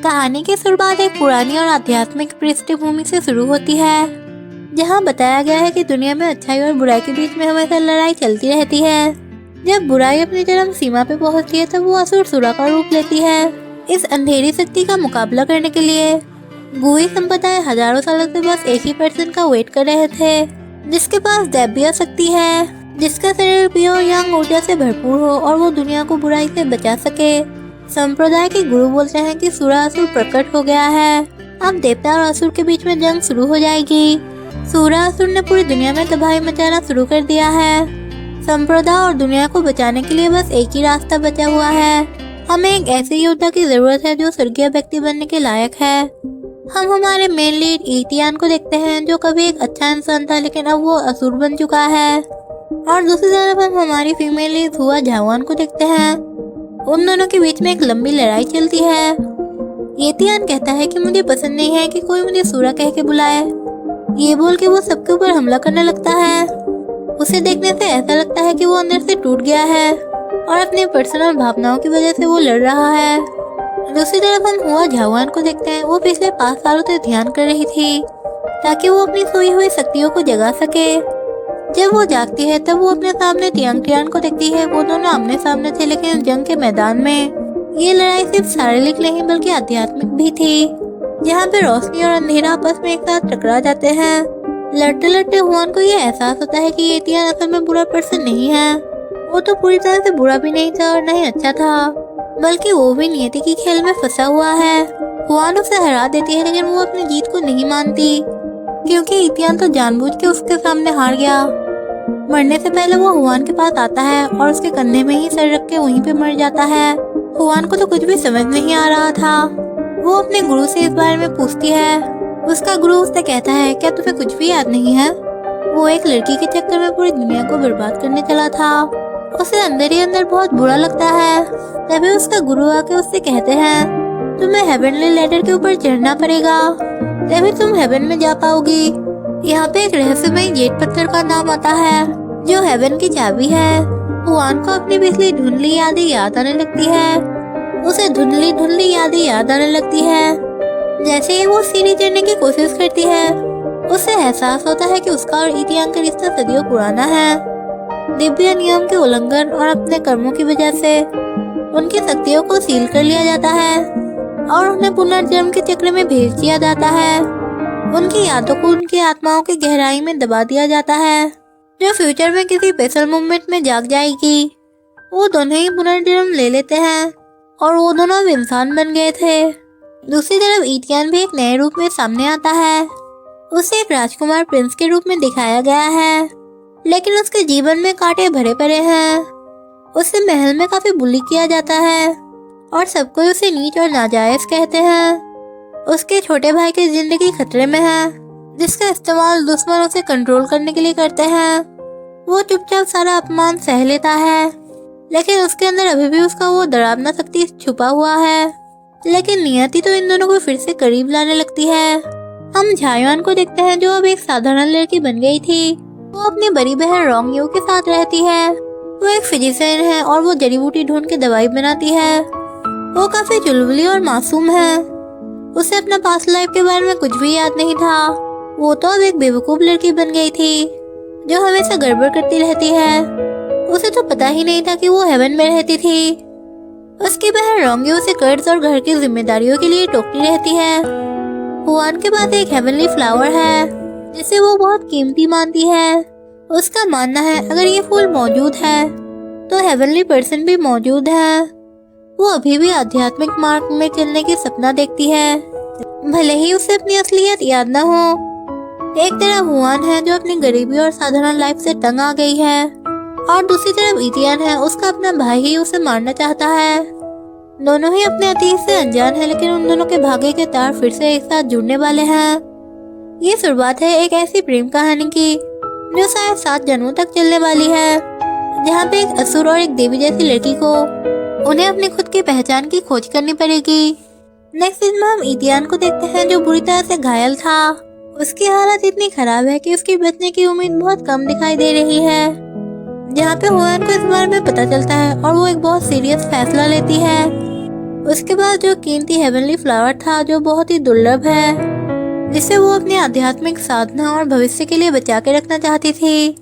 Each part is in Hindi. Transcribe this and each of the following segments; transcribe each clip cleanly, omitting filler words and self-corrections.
कहानी की शुरुआत एक पुरानी और आध्यात्मिक पृष्ठभूमि से शुरू होती है, जहां बताया गया है कि दुनिया में अच्छाई और बुराई के बीच में हमेशा लड़ाई चलती रहती है। जब बुराई अपनी चरम सीमा पे पहुंचती है तब वो असुर का रूप लेती है। इस अंधेरी शक्ति का मुकाबला करने के लिए बुरी संप्रदाय हजारों सालों से बस एक ही पर्सन का वेट कर रहे थे, जिसके पास दैवीय शक्ति है, जिसका शरीर प्योर यंग ऊर्जा से भरपूर हो और वो दुनिया को बुराई से बचा सके। संप्रदाय के गुरु बोलते हैं कि सूरासुर प्रकट हो गया है, अब देवता और असुर के बीच में जंग शुरू हो जाएगी। सूरासुर ने पूरी दुनिया में तबाही मचाना शुरू कर दिया है। संप्रदाय और दुनिया को बचाने के लिए बस एक ही रास्ता बचा हुआ है। हमें एक ऐसे योद्धा की जरूरत है जो स्वर्गीय व्यक्ति बनने के लायक है। हम हमारे मेन लीड ईतियान को देखते हैं, जो कभी एक अच्छा इंसान था लेकिन अब वो असुर बन चुका है। और दूसरी तरफ हम हमारी फीमेल लीड हुआ झावान को देखते हैं। उन दोनों के बीच में एक लंबी लड़ाई चलती है। ईतियान कहता है कि मुझे पसंद नहीं है कि कोई मुझे सूरा कह के बुलाए। ये बोल के वो सबके ऊपर हमला करने लगता है। उसे देखने से ऐसा लगता है कि वो अंदर से टूट गया है और अपनी पर्सनल भावनाओं की वजह से वो लड़ रहा है। दूसरी तरफ हम हुआ झावान को देखते हैं। वो पिछले 5 सालों से ध्यान कर रही थी ताकि वो अपनी सोई हुई शक्तियों को जगा सके। जब वो जागती है तब वो अपने सामने तियांग को देखती है। वो दोनों आमने सामने थे, लेकिन जंग के मैदान में ये लड़ाई सिर्फ शारीरिक नहीं बल्कि आध्यात्मिक भी थी, जहाँ पे रोशनी और अंधेरा आपस में एक साथ टकरा जाते हैं। लड़ते लड़ते हुआन को ये एहसास होता है कि ईतियान असल में बुरा पर्सन नहीं है। वो तो पूरी तरह से बुरा भी नहीं था और न ही अच्छा था, बल्कि वो भी नियति की खेल में फंसा हुआ है। हुआन उसे हरा देती है, लेकिन वो अपनी जीत को नहीं मानती, क्योंकि ईतियान तो जानबूझ के उसके सामने हार गया। मरने से पहले वो हुआन के पास आता है और उसके कंधे में ही सर रख के वहीं पे मर जाता है। हुआन को तो कुछ भी समझ नहीं आ रहा था। वो अपने गुरु से इस बारे में पूछती है। उसका गुरु उससे कहता है, क्या तुम्हें कुछ भी याद नहीं है? वो एक लड़की के चक्कर में पूरी दुनिया को बर्बाद करने चला था। उसे अंदर ही अंदर बहुत बुरा लगता है। तभी उसका गुरु आके उससे कहते हैं, तुम्हें हेवनली लैडर के ऊपर चढ़ना पड़ेगा, तभी तुम हेवन में जा पाओगी। यहाँ पे एक रहस्यमय जेट पत्थर का नाम आता है, जो हेवन की चाबी है। हुआन को अपनी पिछली धुंधली यादें याद आने लगती है। उसे धुंधली यादें याद आने लगती है। जैसे ही वो सीढ़ी चढ़ने की कोशिश करती है, उसे एहसास होता है कि उसका और ईतियान का रिश्ता सदियों पुराना है। दिव्य नियम के उल्लंघन और अपने कर्मों की वजह से उनकी शक्तियों को सील कर लिया जाता है और उन्हें पुनर्जन्म के चक्र में भेज दिया जाता है। उनकी यादों को उनकी आत्माओं की गहराई में दबा दिया जाता है, जो फ्यूचर में किसी स्पेशल मोमेंट में जाग जाएगी। वो दोनों ही पुनर्जन्म ले लेते हैं और वो दोनों अब इंसान बन गए थे। दूसरी तरफ ईतियान भी एक नए रूप में सामने आता है। उसे एक राजकुमार प्रिंस के रूप में दिखाया गया है, लेकिन उसके जीवन में कांटे भरे पड़े हैं। उसे महल में काफी बुली किया जाता है और सब कोई उसे नीच और नाजायज कहते हैं। उसके छोटे भाई की जिंदगी खतरे में है, जिसका इस्तेमाल दुश्मन उसे कंट्रोल करने के लिए करते हैं। वो चुपचाप सारा अपमान सह लेता है, लेकिन उसके अंदर अभी भी उसका वो डरावना शक्ति छुपा हुआ है। लेकिन नियति तो इन दोनों को फिर से करीब लाने लगती है। हम झायुआन को देखते हैं, जो अब एक साधारण लड़की बन गई थी। वो अपनी बड़ी बहन रोंग यू के साथ रहती है। वो एक फिजिशियन है और वो जड़ी बूटी ढूंढ के दवाई बनाती है। वो काफी चुलबुली और मासूम है। उसे अपना पास्ट लाइफ के बारे में कुछ भी याद नहीं था। वो तो अब एक बेवकूफ लड़की बन गई थी, जो हमेशा गड़बड़ करती रहती है। उसे तो पता ही नहीं था कि वो हेवन में रहती थी। उसकी बहन रोंगी उसे कर्ज और घर की जिम्मेदारियों के लिए टोकती रहती है। हुआन के पास एक हेवनली फ्लावर है, जिसे वो बहुत कीमती मानती है। उसका मानना है अगर ये फूल मौजूद है तो हेवनली पर्सन भी मौजूद है। वो अभी भी आध्यात्मिक मार्ग में चलने की सपना देखती है, भले ही उसे अपनी असलियत याद न हो। एक तरफ हुआन है, जो अपनी गरीबी और साधारण लाइफ से तंग आ गई है, और दूसरी तरफ ईतियान है, उसका अपना भाई ही उसे मारना चाहता है। दोनों ही अपने अतीत से अनजान है, लेकिन उन दोनों के भाग्य के तार फिर से एक साथ जुड़ने वाले हैं। ये शुरुआत है एक ऐसी प्रेम कहानी की जो शायद 7 जन्मों तक चलने वाली है, जहाँ पे एक असुर और एक देवी जैसी लड़की को उन्हें अपनी खुद की पहचान की खोज करनी पड़ेगी। नेक्स्ट सीन में हम ईतियान को देखते हैं, जो बुरी तरह से घायल था। उसकी हालत इतनी खराब है कि उसकी बचने की उम्मीद बहुत कम दिखाई दे रही है। जहाँ पे हुआन को इस बारे में पता चलता है और वो एक बहुत सीरियस फैसला लेती है। उसके बाद जो कीमती हेवनली फ्लावर था जो बहुत ही दुर्लभ है, जिसे वो अपनी आध्यात्मिक साधना और भविष्य के लिए बचा के रखना चाहती थी।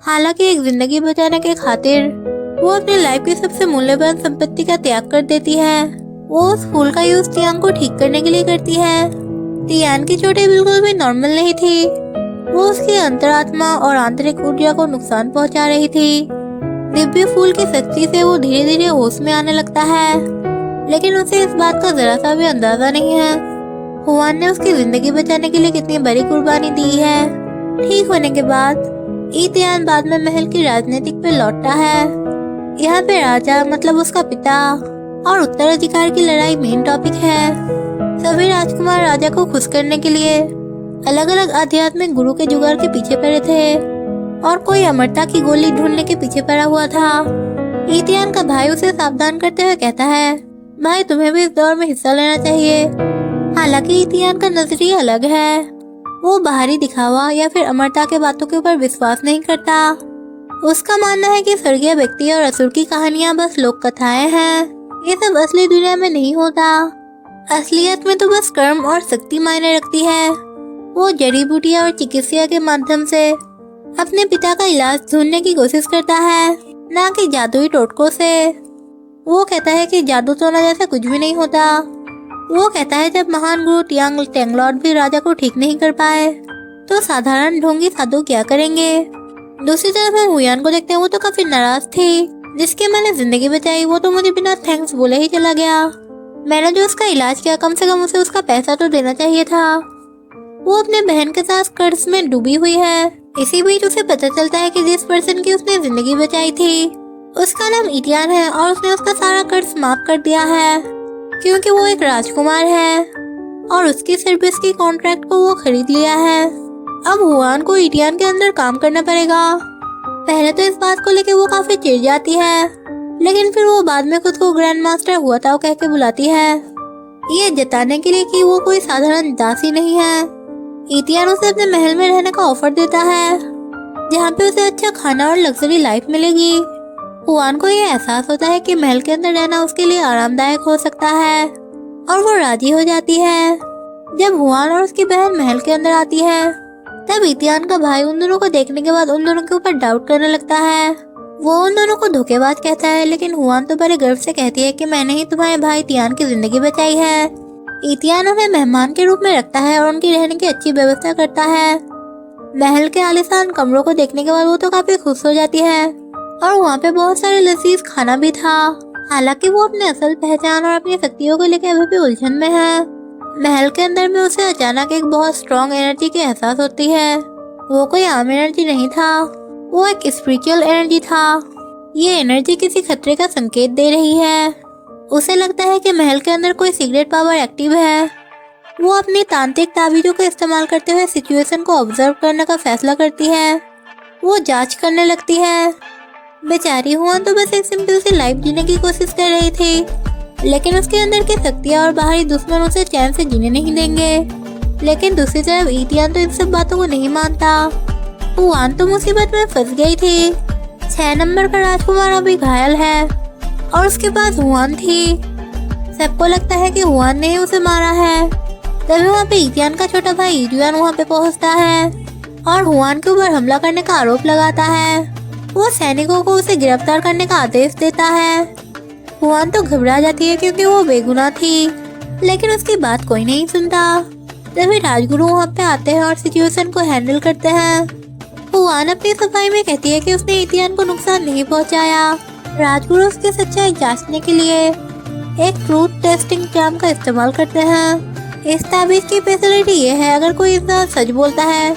हालांकि एक जिंदगी बचाने के खातिर वो अपनी लाइफ की सबसे मूल्यवान संपत्ति का त्याग कर देती है। वो उस फूल का यूज तियान को ठीक करने के लिए करती है। तियान की चोटें बिल्कुल भी नॉर्मल नहीं थी। वो उसकी अंतरात्मा और आंतरिक ऊर्जा को नुकसान पहुंचा रही थी। दिव्य फूल की शक्ति से वो धीरे धीरे होश में आने लगता है, लेकिन उसे इस बात का जरा सा भी अंदाजा नहीं है हुआन ने उसकी जिंदगी बचाने के लिए कितनी बड़ी कुर्बानी दी है। ठीक होने के बाद ई तियान बाद में महल की राजनीतिक पे लौटता है। यहाँ पे राजा मतलब उसका पिता और उत्तराधिकार की लड़ाई मेन टॉपिक है। सभी राजकुमार राजा को खुश करने के लिए अलग अलग आध्यात्मिक गुरु के जुगाड़ के पीछे पड़े थे और कोई अमरता की गोली ढूंढने के पीछे पड़ा हुआ था। ई तियान का भाई उसे सावधान करते हुए कहता है, भाई तुम्हें भी इस दौर में हिस्सा लेना चाहिए। हालांकि ई तियान का नजरिया अलग है। वो बाहरी दिखावा या फिर अमरता के बातों के ऊपर विश्वास नहीं करता। उसका मानना है कि स्वर्गीय व्यक्ति और असुर की कहानियां बस लोक कथाएं हैं। ये सब असली दुनिया में नहीं होता। असलियत में तो बस कर्म और शक्ति मायने रखती है। वो जड़ी बूटियां और चिकित्सा के माध्यम से अपने पिता का इलाज ढूंढने की कोशिश करता है, ना कि जादुई टोटकों से। वो कहता है कि जादू टोना जैसा कुछ भी नहीं होता। वो कहता है जब महान गुरु तियांग टेंगलॉट भी राजा को ठीक नहीं कर पाए तो साधारण ढोंगी साधु क्या करेंगे। दूसरी तरफ हम हुयान को देखते हैं। वो तो काफी नाराज थी। जिसके मैंने जिंदगी बचाई वो तो मुझे बिना थैंक्स बोले ही चला गया। मैंने जो उसका इलाज किया कम से कम उसे उसका पैसा तो देना चाहिए था। वो अपने बहन के साथ कर्ज में डूबी हुई है। इसी बीच उसे पता चलता है कि जिस पर्सन की उसने जिंदगी बचाई थी उसका नाम ई तियान है और उसने उसका सारा कर्ज माफ कर दिया है क्योंकि वो एक राजकुमार है और उसकी सर्विस की कॉन्ट्रैक्ट को वो खरीद लिया है। अब हुआन को ई तियान के अंदर काम करना पड़ेगा। पहले तो इस बात को लेकर वो काफी चिढ़ जाती है, लेकिन फिर वो बाद में खुद को ग्रैंड मास्टर हुआ था कह के बुलाती है, ये जताने के लिए कि वो कोई साधारण दासी नहीं है। ई तियान उसे अपने महल में रहने का ऑफर देता है जहाँ पे उसे अच्छा खाना और लग्जरी लाइफ मिलेगी। हुआन को ये एहसास होता है कि महल के अंदर रहना उसके लिए आरामदायक हो सकता है और वो राजी हो जाती है। जब हुआन और उसकी बहन महल के अंदर आती है तब ई तियान का भाई उन दोनों को देखने के बाद उन दोनों के ऊपर डाउट करने लगता है। वो उन दोनों को धोखेबाज कहता है, लेकिन हुआन तो बड़े गर्व से कहती है कि मैंने ही तुम्हारे भाई तियान की जिंदगी बचाई है। ई तियान उन्हें मेहमान के रूप में रखता है और उनकी रहने की अच्छी व्यवस्था करता है। महल के आलीशान कमरों को देखने के बाद वो तो काफी खुश हो जाती है और वहाँ पे बहुत सारे लजीज खाना भी था। हालांकि वो अपने असल पहचान और अपनी शक्तियों को लेकर अभी भी उलझन में है। महल के अंदर में उसे अचानक एक बहुत स्ट्रॉन्ग एनर्जी की एहसास होती है। वो कोई आम एनर्जी नहीं था, वो एक स्पिरिचुअल एनर्जी था। ये एनर्जी किसी खतरे का संकेत दे रही है। उसे लगता है कि महल के अंदर कोई सीक्रेट पावर एक्टिव है। वो अपनी तांत्रिक ताबीजों का इस्तेमाल करते हुए सिचुएशन को ऑब्जर्व करने का फैसला करती है। वो जांच करने लगती है। बेचारी हुआन तो बस एक सिंपल सी लाइफ जीने की कोशिश कर रही थी, लेकिन उसके अंदर की शक्तियाँ और बाहरी दुश्मन उसे चैन से जीने नहीं देंगे। लेकिन दूसरी तरफ ई तियान तो इन सब बातों को नहीं मानता। हुआन तो मुसीबत में फंस गई थी। 6 नंबर का राजकुमार अभी घायल है और उसके पास हुआन थी। सबको लगता है कि हुआन ने ही उसे मारा है। तभी वहाँ पे ई तियान का छोटा भाई ईजुआन वहाँ पे पहुँचता है और हुआन के ऊपर हमला करने का आरोप लगाता है। वो सैनिकों को उसे गिरफ्तार करने का आदेश देता है। हुआन तो घबरा जाती है क्योंकि वो बेगुनाह थी, लेकिन उसकी बात कोई नहीं सुनता। तभी राजगुरु वहाँ पे आते हैं और सिचुएशन को हैंडल करते हैं। हुआन अपनी सफाई में कहती है कि उसने ई तियान को नुकसान नहीं पहुँचाया। राजगुरु उसकी सच्चाई जांचने के लिए एक ट्रूथ टेस्टिंग जाम का इस्तेमाल करते हैं। इस ताबीज की स्पेशलिटी ये है, अगर कोई इंसान सच बोलता है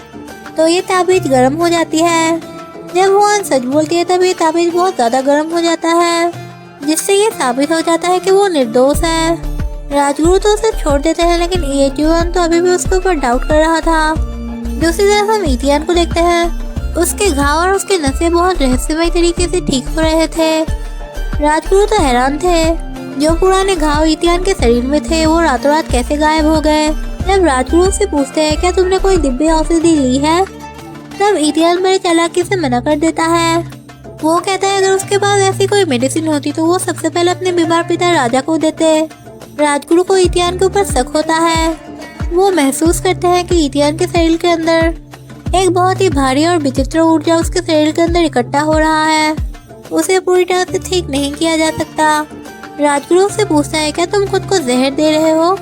तो ये ताबीज गर्म हो जाती है। जब हुआन सच बोलती है तब ये ताबीज बहुत ज्यादा गर्म हो जाता है, जिससे ये साबित हो जाता है कि वो निर्दोष है। राजगुरु तो उसे छोड़ देते हैं, लेकिन ईजुआन तो अभी भी उसके ऊपर डाउट कर रहा था। दूसरी तरफ हम ई तियान को देखते हैं। उसके घाव और उसके नसें बहुत रहस्यमय तरीके से ठीक हो रहे थे। राजगुरु तो हैरान थे। जो पुराने घाव ई तियान के शरीर में थे वो रातों रात कैसे गायब हो गए। जब राजगुरु से पूछते हैं क्या तुमने कोई दिव्य औषधि ली है, तब ई तियान बड़े चालाकी से मना कर देता है। वो कहता है अगर उसके पास ऐसी कोई मेडिसिन होती तो वो सबसे पहले अपने बीमार पिता राजा को देते, राजगुरु को इतियान के ऊपर शक होता है। वो महसूस करते हैं कि इतियान के शरीर के अंदर एक बहुत ही भारी और विचित्र ऊर्जा उसके शरीर के अंदर इकट्ठा हो रहा है। उसे पूरी तरह से ठीक नहीं किया जा सकता। राजगुरु उससे पूछता है, क्या तुम खुद को जहर दे रहे हो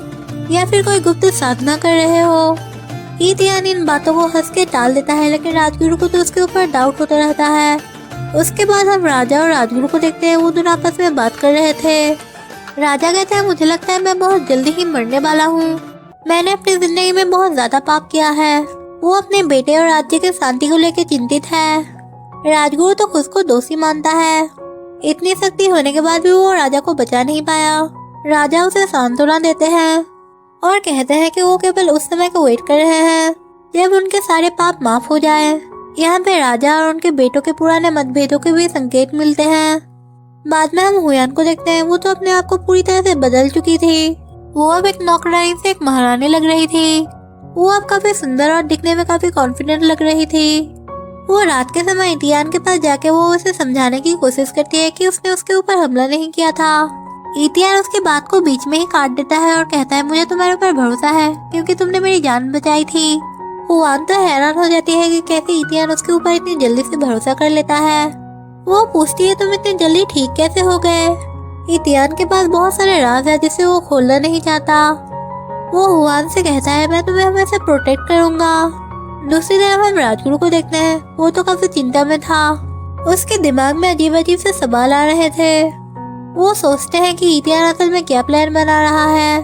या फिर कोई गुप्त साधना कर रहे हो? इतियान इन बातों को हंस के टाल देता है, लेकिन राजगुरु को तो उसके ऊपर डाउट होता रहता है। उसके बाद हम राजा और राजगुरु को देखते हैं। वो दोनों आपस में बात कर रहे थे। राजा कहते हैं, मुझे लगता है मैं बहुत जल्दी ही मरने वाला हूँ। मैंने अपनी जिंदगी में बहुत ज्यादा पाप किया है। वो अपने बेटे और राज्य के शांति को लेकर चिंतित है। राजगुरु तो खुद को दोषी मानता है। इतनी शक्ति होने के बाद भी वो राजा को बचा नहीं पाया। राजा उसे सांत्वना देते हैं और कहते हैं कि वो केवल उस समय को वेट कर रहे हैं जब उनके सारे पाप माफ हो जाए। यहाँ पे राजा और उनके बेटों के पुराने मतभेदों के भी संकेत मिलते हैं। बाद में हम हुयान को देखते हैं। वो तो अपने आप को पूरी तरह से बदल चुकी थी। वो अब एक नौकरानी से एक महारानी लग रही थी। वो अब काफी सुंदर और दिखने में काफी कॉन्फिडेंट लग रही थी। वो रात के समय इतियान के पास जाके वो उसे समझाने की कोशिश करती है कि उसने उसके ऊपर हमला नहीं किया था। इतियान उसकी बात को बीच में ही काट देता है और कहता है, मुझे तुम्हारे ऊपर भरोसा है क्योंकि तुमने मेरी जान बचाई थी। हुआन तो हैरान हो जाती है कि कैसे इतियान उसके ऊपर इतनी जल्दी से भरोसा कर लेता है। वो पूछती है, तुम इतनी जल्दी ठीक कैसे हो गए? इतियान के पास बहुत सारे राज है जिसे वो खोलना नहीं चाहता। वो हुआन से कहता है, मैं तुम्हें हमेशा प्रोटेक्ट करूंगा। दूसरी तरफ हम राजगुरु को देखते हैं। वो तो काफी चिंता में था। उसके दिमाग में अजीब अजीब से सवाल आ रहे थे। वो सोचते हैं कि इतियान असल में क्या प्लान बना रहा है।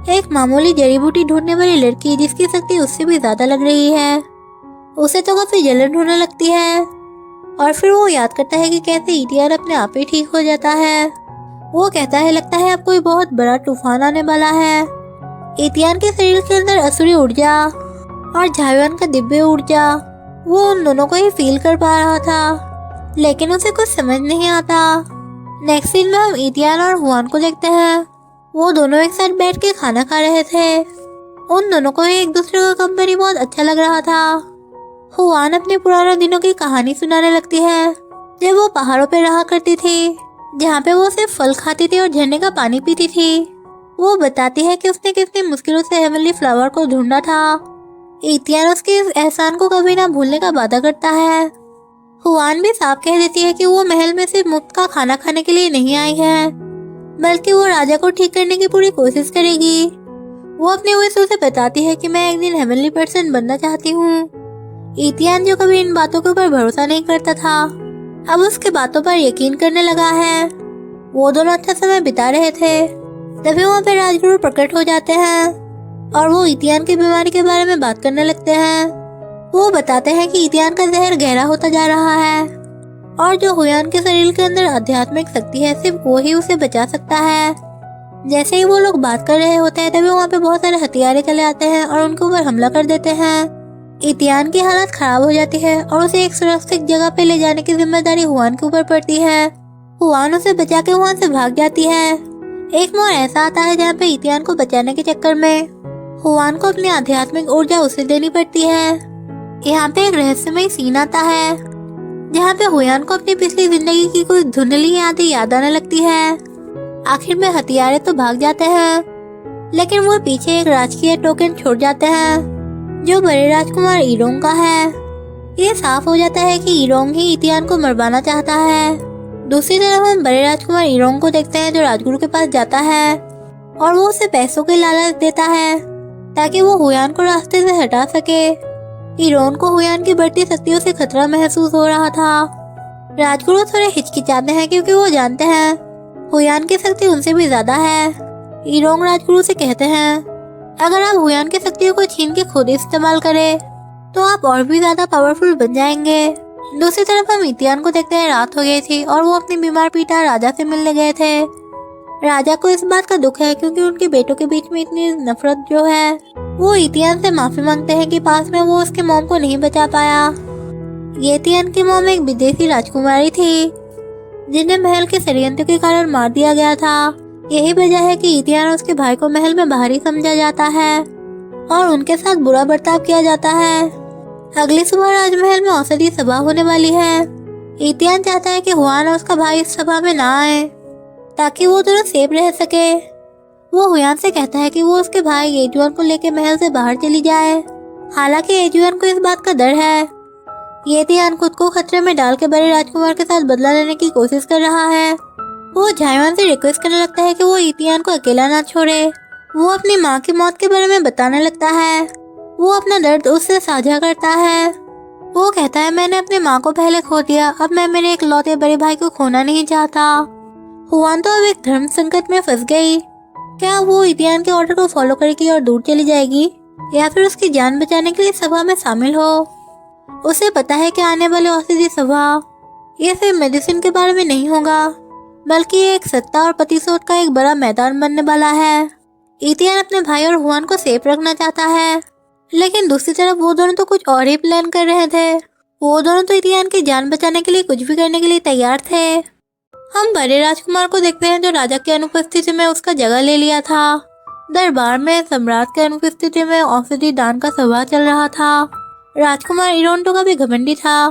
एक मामूली जड़ी बूटी ढूंढने वाली लड़की जिसकी शक्ति उससे भी ज्यादा लग रही है, उसे तो काफी जलन होने लगती है। और फिर वो याद करता है कि कैसे इतियान अपने आप ही ठीक हो जाता है। वो कहता है, लगता है अब कोई बहुत बड़ा तूफान आने वाला है। इतियान के शरीर के अंदर असुरी ऊर्जा और झायुआन का दिव्य ऊर्जा, वो उन दोनों को ही फील कर पा रहा था, लेकिन उसे कुछ समझ नहीं आता। नेक्स्ट सीन में हम इतियान और हुआन को देखते हैं। वो दोनों एक साथ बैठ के खाना खा रहे थे। उन दोनों को एक दूसरे का कंपनी बहुत अच्छा लग रहा था। हुआन अपने पुराने दिनों की कहानी सुनाने लगती है, जब वो पहाड़ों पे रहा करती थी, जहाँ पे वो सिर्फ फल खाती थी और झरने का पानी पीती थी। वो बताती है कि उसने कितनी मुश्किलों से हेवनली फ्लावर को ढूंढा था। इतियान उसके इस एहसान को कभी ना भूलने का वादा करता है। हुआन भी साफ कह देती है कि वो महल में सिर्फ मुफ्त का खाना खाने के लिए नहीं आई है, बल्कि वो राजा को ठीक करने की पूरी कोशिश करेगी। वो अपने विशों से बताती है कि मैं एक दिन हेवनली पर्सन बनना चाहती हूँ। इतियान जो कभी इन बातों के ऊपर भरोसा नहीं करता था, अब उसके बातों पर यकीन करने लगा है। वो दोनों अच्छा समय बिता रहे थे, तभी वहाँ पे राजगुरु प्रकट हो जाते हैं और वो इतियान की बीमारी के बारे में बात करने लगते हैं। वो बताते हैं कि इतियान का जहर गहरा होता जा रहा है और जो हुयान के शरीर के अंदर आध्यात्मिक शक्ति है, सिर्फ वो ही उसे बचा सकता है। जैसे ही वो लोग बात कर रहे होते हैं, तभी वहाँ पे बहुत सारे हथियारे चले आते हैं और उनके ऊपर हमला कर देते हैं। इतियान की हालत खराब हो जाती है और उसे एक सुरक्षित जगह पे ले जाने की जिम्मेदारी हुआन के ऊपर पड़ती है। हुआन उसे बचा के वहाँ से भाग जाती है। एक मोड़ ऐसा आता है जहाँ पे इतियान को बचाने के चक्कर में हुआन को अपनी आध्यात्मिक ऊर्जा उसे देनी पड़ती है। यहाँ पे एक रहस्यमय सीन आता है जहाँ पे हुआन को अपनी पिछली जिंदगी की कुछ धुंधली यादें याद आने लगती है। आखिर में हथियारे तो भाग जाते हैं, लेकिन वो पीछे एक राजकीय टोकन छोड़ जाते हैं जो बड़े राजकुमार इरोंग का है। ये साफ हो जाता है कि इरोंग ही इतियान को मरवाना चाहता है। दूसरी तरफ हम बड़े राजकुमार इरोंग को देखते हैं, जो राजगुरु के पास जाता है और वो उसे पैसों के लालच देता है ताकि वो हुआन को रास्ते से हटा सके। इरोंग को हुआन की बढ़ती शक्तियों से खतरा महसूस हो रहा था। राजगुरु थोड़े हिचकिचाते हैं क्योंकि वो जानते हैं हुआन की शक्ति उनसे भी ज्यादा है। इरोंग राजगुरु से कहते हैं, अगर आप हुआन की शक्तियों को छीन के खुद इस्तेमाल करें तो आप और भी ज्यादा पावरफुल बन जाएंगे। दूसरी तरफ हम इतियान को देखते हैं। रात हो गई थी और वो अपनी बीमार पीटा राजा से मिलने गए थे। राजा को इस बात का दुख है क्योंकि उनके बेटों के बीच में इतनी नफरत जो है। वो इतियान से माफी मांगते हैं कि पास में वो उसके मॉम को नहीं बचा पाया। ये इतियान की मॉम एक विदेशी राजकुमारी थी जिन्हें महल के षड्यंत्र के कारण मार दिया गया था। यही वजह है कि इतियान और उसके भाई को महल में बाहरी समझा जाता है और उनके साथ बुरा बर्ताव किया जाता है। अगली सुबह राजमहल में औषधि सभा होने वाली है। इतियान चाहता है कि हुआन और उसका भाई इस सभा में ना आए ताकि वो दोनों सेफ रह सके। वो हुआन से कहता है कि वो उसके भाई एजुआन को लेकर महल से बाहर चली जाए। हालांकि एजुआन को इस बात का डर है। ये धियान खुद को खतरे में डाल के बड़े राजकुमार के साथ बदला लेने की कोशिश कर रहा है। वो झायवान से रिक्वेस्ट करने लगता है कि वो इतियान को अकेला ना छोड़े। वो अपनी माँ की मौत के बारे में बताने लगता है। वो अपना दर्द उससे साझा करता है। वो कहता है, मैंने अपनी माँ को पहले खो दिया, अब मैं मेरे इकलौते बड़े भाई को खोना नहीं चाहता। हुआन तो अब एक धर्म संकट में फंस गई। क्या वो इतियान के ऑर्डर को फॉलो करेगी और दूर चली जाएगी, या फिर उसकी जान बचाने के लिए सभा में शामिल हो। उसे पता है कि आने वाले औषधि सभा ये सिर्फ मेडिसिन के बारे में नहीं होगा, बल्कि एक सत्ता और प्रतिशोध का एक बड़ा मैदान बनने वाला है। इतियान अपने भाई और हुआन को सेफ रखना चाहता है, लेकिन दूसरी तरफ वो दोनों तो कुछ और ही प्लान कर रहे थे। वो दोनों तो इतियान की जान बचाने के लिए कुछ भी करने के लिए तैयार थे। हम बड़े राजकुमार को देखते हैं जो राजा की अनुपस्थिति में उसका जगह ले लिया था। दरबार में सम्राट की अनुपस्थिति में औषधि दान का सभा चल रहा था। राजकुमार इरोंटो का भी घमंडी था।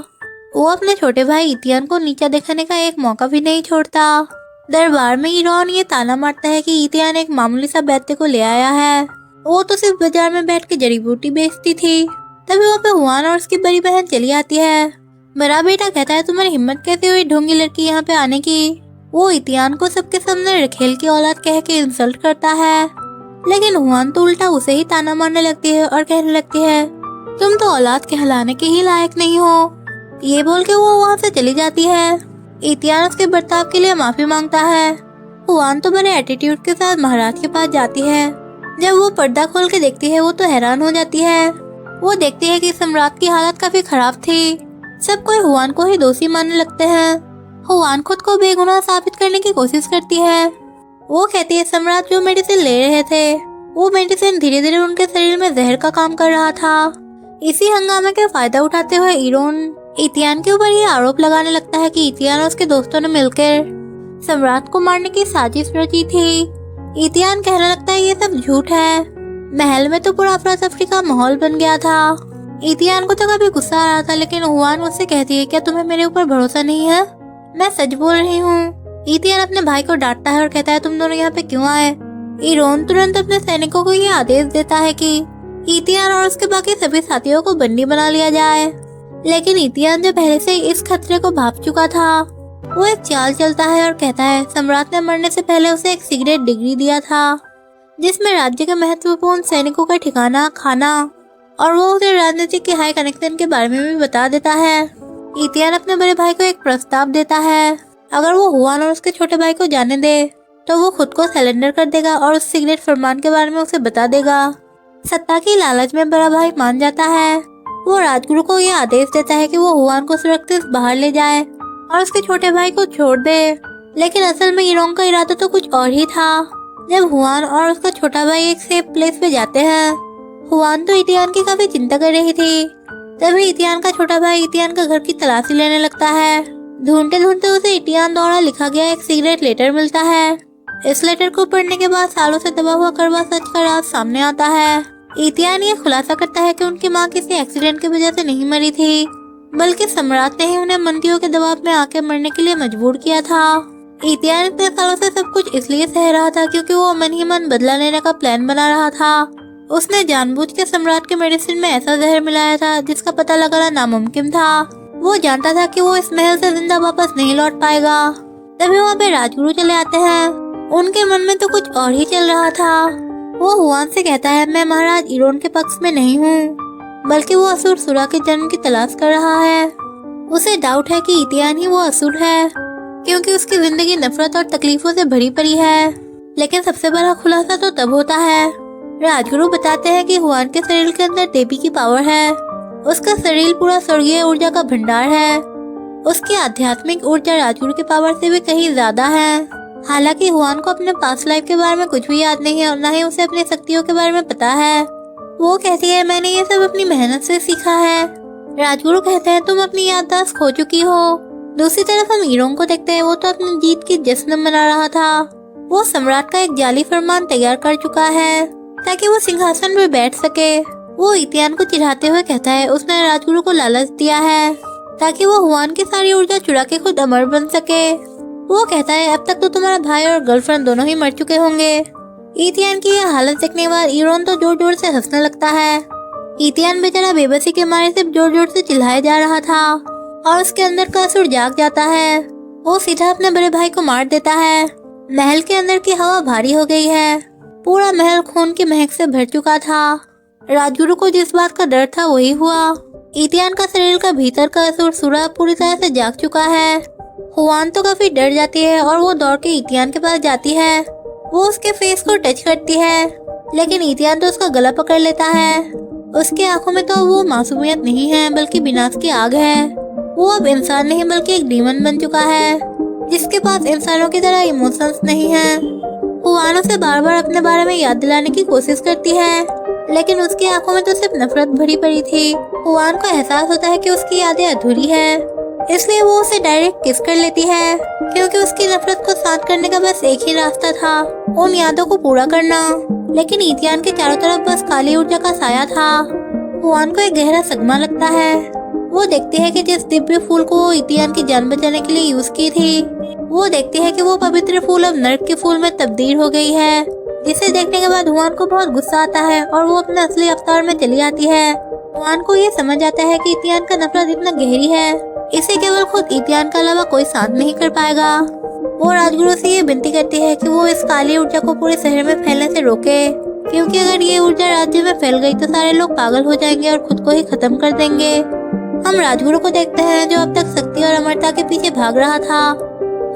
वो अपने छोटे भाई इतियान को नीचा दिखाने का एक मौका भी नहीं छोड़ता। दरबार में इरोन ये ताना मारता है कि इतियान एक मामूली सा दैत्य को ले आया है। वो तो सिर्फ बाजार में बैठ के जड़ी बूटी बेचती थी। तभी वहाँ पे हुआन और उसकी बड़ी बहन चली आती है। बड़ा बेटा कहता है, तुम्हारी हिम्मत कैसे हुई ढोंगी लड़की यहाँ पे आने की। वो इतियान को सबके सामने रखेल की औलाद कह के इंसल्ट करता है, लेकिन हुआन तो उल्टा उसे ही ताना मारने लगती है और कहने लगती है, तुम तो औलाद कहलाने के ही लायक नहीं हो। ये बोल के वो वहाँ से चली जाती है। इतियान उसके बर्ताव के लिए माफी मांगता है। हुआन तो बड़े एटीट्यूड के साथ महाराज के पास जाती है। जब वो पर्दा खोल के देखती है, वो तो हैरान हो जाती है। वो देखती है कि सम्राट की हालत काफी खराब थी। सब कोई हुआन को ही दोषी मानने लगते हैं। हुआन खुद को बेगुनाह साबित करने की कोशिश करती है। वो कहती है, सम्राट जो मेडिसिन ले रहे थे, वो मेडिसिन धीरे धीरे उनके शरीर में जहर का काम कर रहा था। इसी हंगामे का फायदा उठाते हुए इरोन इतियान के ऊपर ये आरोप लगाने लगता है कि इतियान और उसके दोस्तों ने मिलकर सम्राट को मारने की साजिश रची थी। इतियान कहने लगता है ये सब झूठ है। महल में तो पूरा अफरा तफरी का माहौल बन गया था। इतियान को तो कभी गुस्सा आ रहा था, लेकिन हुआन मुझसे कहती है, क्या तुम्हें मेरे ऊपर भरोसा नहीं है? मैं सच बोल रही हूँ। इतियान अपने भाई को डांटता है और कहता है, तुम दोनों यहाँ पे क्यों आए? इरोन तुरंत अपने सैनिकों को ये आदेश देता है कि इतियान और उसके बाकी सभी साथियों को बंदी बना लिया जाए। लेकिन इतियान जो पहले से इस खतरे को भाप चुका था, वो एक चाल चलता है और कहता है, सम्राट ने मरने से पहले उसे एक सीक्रेट डिग्री दिया था, जिसमें राज्य के महत्वपूर्ण सैनिकों का ठिकाना, खाना और वो उसे राजनीतिक के हाई कनेक्शन के बारे में भी बता देता है। इतियान अपने बड़े भाई को एक प्रस्ताव देता है, अगर वो हुआन और उसके छोटे भाई को जाने दे तो वो खुद को सरेंडर कर देगा और उस सीक्रेट फरमान के बारे में उसे बता देगा। सत्ता की लालच में बड़ा भाई मान जाता है। वो राजगुरु को ये आदेश देता है कि वो हुआन को सुरक्षित बाहर ले जाए और उसके छोटे भाई को छोड़ दे। लेकिन असल में इरोंग का इरादा तो कुछ और ही था। जब हुआन और उसका छोटा भाई एक सेफ प्लेस पे जाते हैं, हुआन तो इतियान की काफी चिंता कर रही थी। तभी इतियान का छोटा भाई इतियान का घर की तलाशी लेने लगता है। ढूंढते ढूंढते उसे इतियान द्वारा लिखा गया एक सीक्रेट लेटर मिलता है। इस लेटर को पढ़ने के बाद सालों से दबा हुआ कड़वा सच का राज सामने आता है। इतियान ये खुलासा करता है कि उनकी माँ किसी एक्सीडेंट की वजह से नहीं मरी थी, बल्कि सम्राट ने ही उन्हें मंत्रियों के दबाव में आके मरने के लिए मजबूर किया था। इतियान इतने सालों से सब कुछ इसलिए सह रहा था क्योंकि वो मन ही मन बदला लेने का प्लान बना रहा था। उसने जानबूझ के सम्राट के मेडिसिन में ऐसा जहर मिलाया था जिसका पता लगाना नामुमकिन था। वो जानता था कि वो इस महल से जिंदा वापस नहीं लौट पाएगा। तभी वहाँ पे राजगुरु चले आते हैं। उनके मन में तो कुछ और ही चल रहा था। वो हुआन से कहता है, मैं महाराज इरोन के पक्ष में नहीं हूँ, बल्कि वो असुर सुरा के जन्म की तलाश कर रहा है। उसे डाउट है कि इतियान ही वो असुर है, क्योंकि उसकी जिंदगी नफरत और तकलीफों से भरी पड़ी है। लेकिन सबसे बड़ा खुलासा तो तब होता है। राजगुरु बताते हैं कि हुआन के शरीर के अंदर देवी की पावर है। उसका शरीर पूरा स्वर्गीय ऊर्जा का भंडार है। उसकी आध्यात्मिक ऊर्जा राजगुरु की पावर से भी कहीं ज्यादा है। हालांकि हुआन को अपने पास्ट लाइफ के बारे में कुछ भी याद नहीं है और न ही उसे अपनी शक्तियों के बारे में पता है। वो कहती है, मैंने ये सब अपनी मेहनत से सीखा है। राजगुरु कहते हैं, तुम अपनी याददाश्त खो चुकी हो। दूसरी तरफ हम इरोंग को देखते हैं। वो तो अपनी जीत की जश्न मना रहा था। वो सम्राट का एक जाली फरमान तैयार कर चुका है ताकि वो सिंहासन पर बैठ सके। वो इतियान को चिढ़ाते हुए कहता है, उसने राजगुरु को लालच दिया है ताकि वो हुआन की सारी ऊर्जा चुरा के खुद अमर बन सके। वो कहता है, अब तक तो तुम्हारा भाई और गर्लफ्रेंड दोनों ही मर चुके होंगे। इथियान की यह हालत देखने के बाद इरोन तो जोर जोर से हंसने लगता है। इथियान बेचारा बेबसी के मारे सिर्फ जोर जोर से चिल्लाया जा रहा था और उसके अंदर का असुर जाग जाता है। वो सीधा अपने बड़े भाई को मार देता है। महल के अंदर की हवा भारी हो गई है। पूरा महल खून की महक से भर चुका था। राजगुरु को जिस बात का डर था वही हुआ। इथियान का शरीर का भीतर का असुर सुरा पूरी तरह से जाग चुका है। हुआन तो काफी डर जाती है और वो दौड़ के इथियान के पास जाती है। वो उसके फेस को टच करती है, लेकिन इथियान तो उसका गला पकड़ लेता है। उसकी आंखों में तो वो मासूमियत नहीं है बल्कि विनाश की आग है। वो अब इंसान नहीं बल्कि एक डीमन बन चुका है जिसके पास इंसानों की तरह इमोशंस नहीं है। हुआन उसे बार बार अपने बारे में याद दिलाने की कोशिश करती है, लेकिन उसकी आंखों में तो सिर्फ नफरत भरी पड़ी थी। हुआन को एहसास होता है कि उसकी यादें अधूरी है, इसलिए वो उसे डायरेक्ट किस कर लेती है, क्योंकि उसकी नफरत को शांत करने का बस एक ही रास्ता था, उन यादों को पूरा करना। लेकिन इथियान के चारों तरफ बस काली ऊर्जा का साया था। हुआन को एक गहरा सदमा लगता है। वो देखती है कि जिस दिव्य फूल को वो इथियान की जान बचाने के लिए यूज की थी, वो देखती है कि वो पवित्र फूल अब नर्क के फूल में तब्दील हो गई है, जिसे देखने के बाद हुआन को बहुत गुस्सा आता है और वो अपने असली अवतार में चली आती है। हुआन को ये समझ आता है कि इथियान का नफरत इतना गहरी है, इसे केवल खुद इथियान के अलावा कोई शांत नहीं कर पाएगा। वो राजगुरु से ये विनती करती है कि वो इस काली ऊर्जा को पूरे शहर में फैलने से रोके, क्योंकि अगर ये ऊर्जा राज्य में फैल गई तो सारे लोग पागल हो जाएंगे और खुद को ही खत्म कर देंगे। हम राजगुरु को देखते हैं जो अब तक शक्ति और अमरता के पीछे भाग रहा था।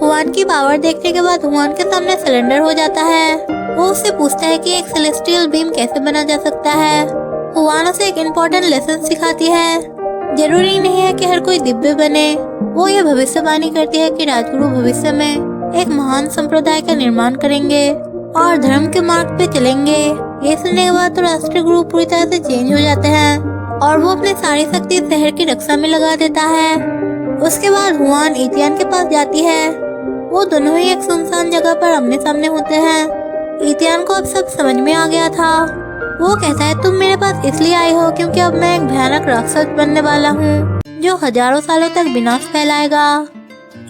हुआन की पावर देखने के बाद हुआन के सामने सिलेंडर हो जाता है। वो उससे पूछता है कि एक सेलेस्टियल बीम कैसे बना जा सकता है। हुआन उसे एक इम्पोर्टेंट लेसन सिखाती है। जरूरी नहीं है कि हर कोई दिव्य बने। वो ये भविष्यवाणी करती है कि राजगुरु भविष्य में एक महान संप्रदाय का निर्माण करेंगे और धर्म के मार्ग पे चलेंगे। ये सुनने के बाद तो राष्ट्रगुरु पूरी तरह से चेंज हो जाते हैं और वो अपनी सारी शक्ति शहर की रक्षा में लगा देता है। उसके बाद हुआन इथियान के पास जाती है। वो दोनों ही एक सुनसान जगह पर आमने सामने होते हैं। इथियान को अब सब समझ में आ गया था। वो कहता है तुम मेरे पास इसलिए आए हो क्योंकि अब मैं एक भयानक राक्षस बनने वाला हूँ जो हजारों सालों तक विनाश फैलाएगा।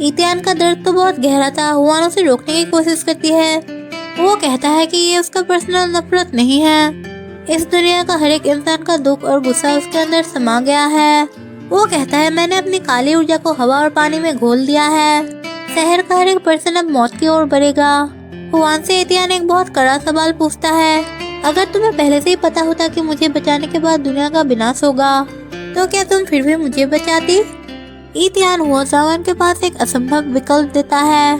इथियान का दर्द तो बहुत गहरा था। हुआन उसे रोकने की कोशिश करती है। वो कहता है कि ये उसका पर्सनल नफरत नहीं है, इस दुनिया का हर एक इंसान का दुख और गुस्सा उसके अंदर समा गया है। वो कहता है मैंने अपनी काली ऊर्जा को हवा और पानी में घोल दिया है। शहर का हर एक पर्सन अब मौत की ओर बढ़ेगा। हुआन से इथियान एक बहुत कड़ा सवाल पूछता है, अगर तुम्हें पहले से ही पता होता कि मुझे बचाने के बाद दुनिया का विनाश होगा तो क्या तुम फिर भी मुझे बचाती? इथियान हुआन के पास एक असंभव विकल्प देता है।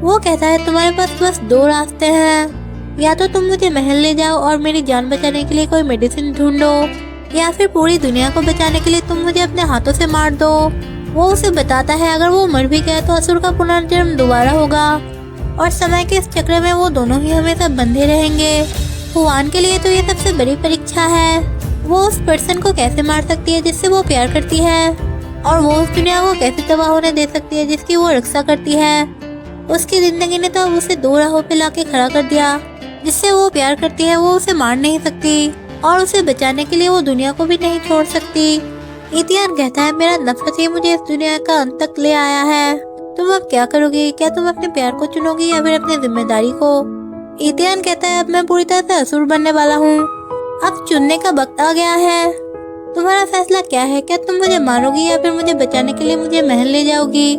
वो कहता है तुम्हारे पास बस दो रास्ते हैं, या तो तुम मुझे महल ले जाओ और मेरी जान बचाने के लिए कोई मेडिसिन ढूंढो, या फिर पूरी दुनिया को बचाने के लिए तुम मुझे अपने हाथों से मार दो। वो उसे बताता है अगर वो मर भी गया तो असुर का पुनर्जन्म दोबारा होगा और समय के इस चक्र में वो दोनों ही हमेशा बंधे रहेंगे। हुआन के लिए तो ये सबसे बड़ी परीक्षा है। वो उस पर्सन को कैसे मार सकती है जिससे वो प्यार करती है, और वो उस दुनिया को कैसे तबाह होने दे सकती है जिसकी वो रक्षा करती है। उसकी जिंदगी ने तो उसे दो राहों पे लाके खड़ा कर दिया। जिससे वो प्यार करती है वो उसे मार नहीं सकती और उसे बचाने के लिए वो दुनिया को भी नहीं छोड़ सकती। इथियान कहता है मेरा नफरत ही मुझे इस दुनिया का अंत तक ले आया है। तुम अब क्या करोगी? क्या तुम अपने प्यार को चुनोगी या फिर अपनी जिम्मेदारी को? इथियान कहता है अब मैं पूरी तरह से असुर बनने वाला हूँ। अब चुनने का वक्त आ गया है। तुम्हारा फैसला क्या है? क्या तुम मुझे मारोगी या फिर मुझे बचाने के लिए मुझे महल ले जाओगी?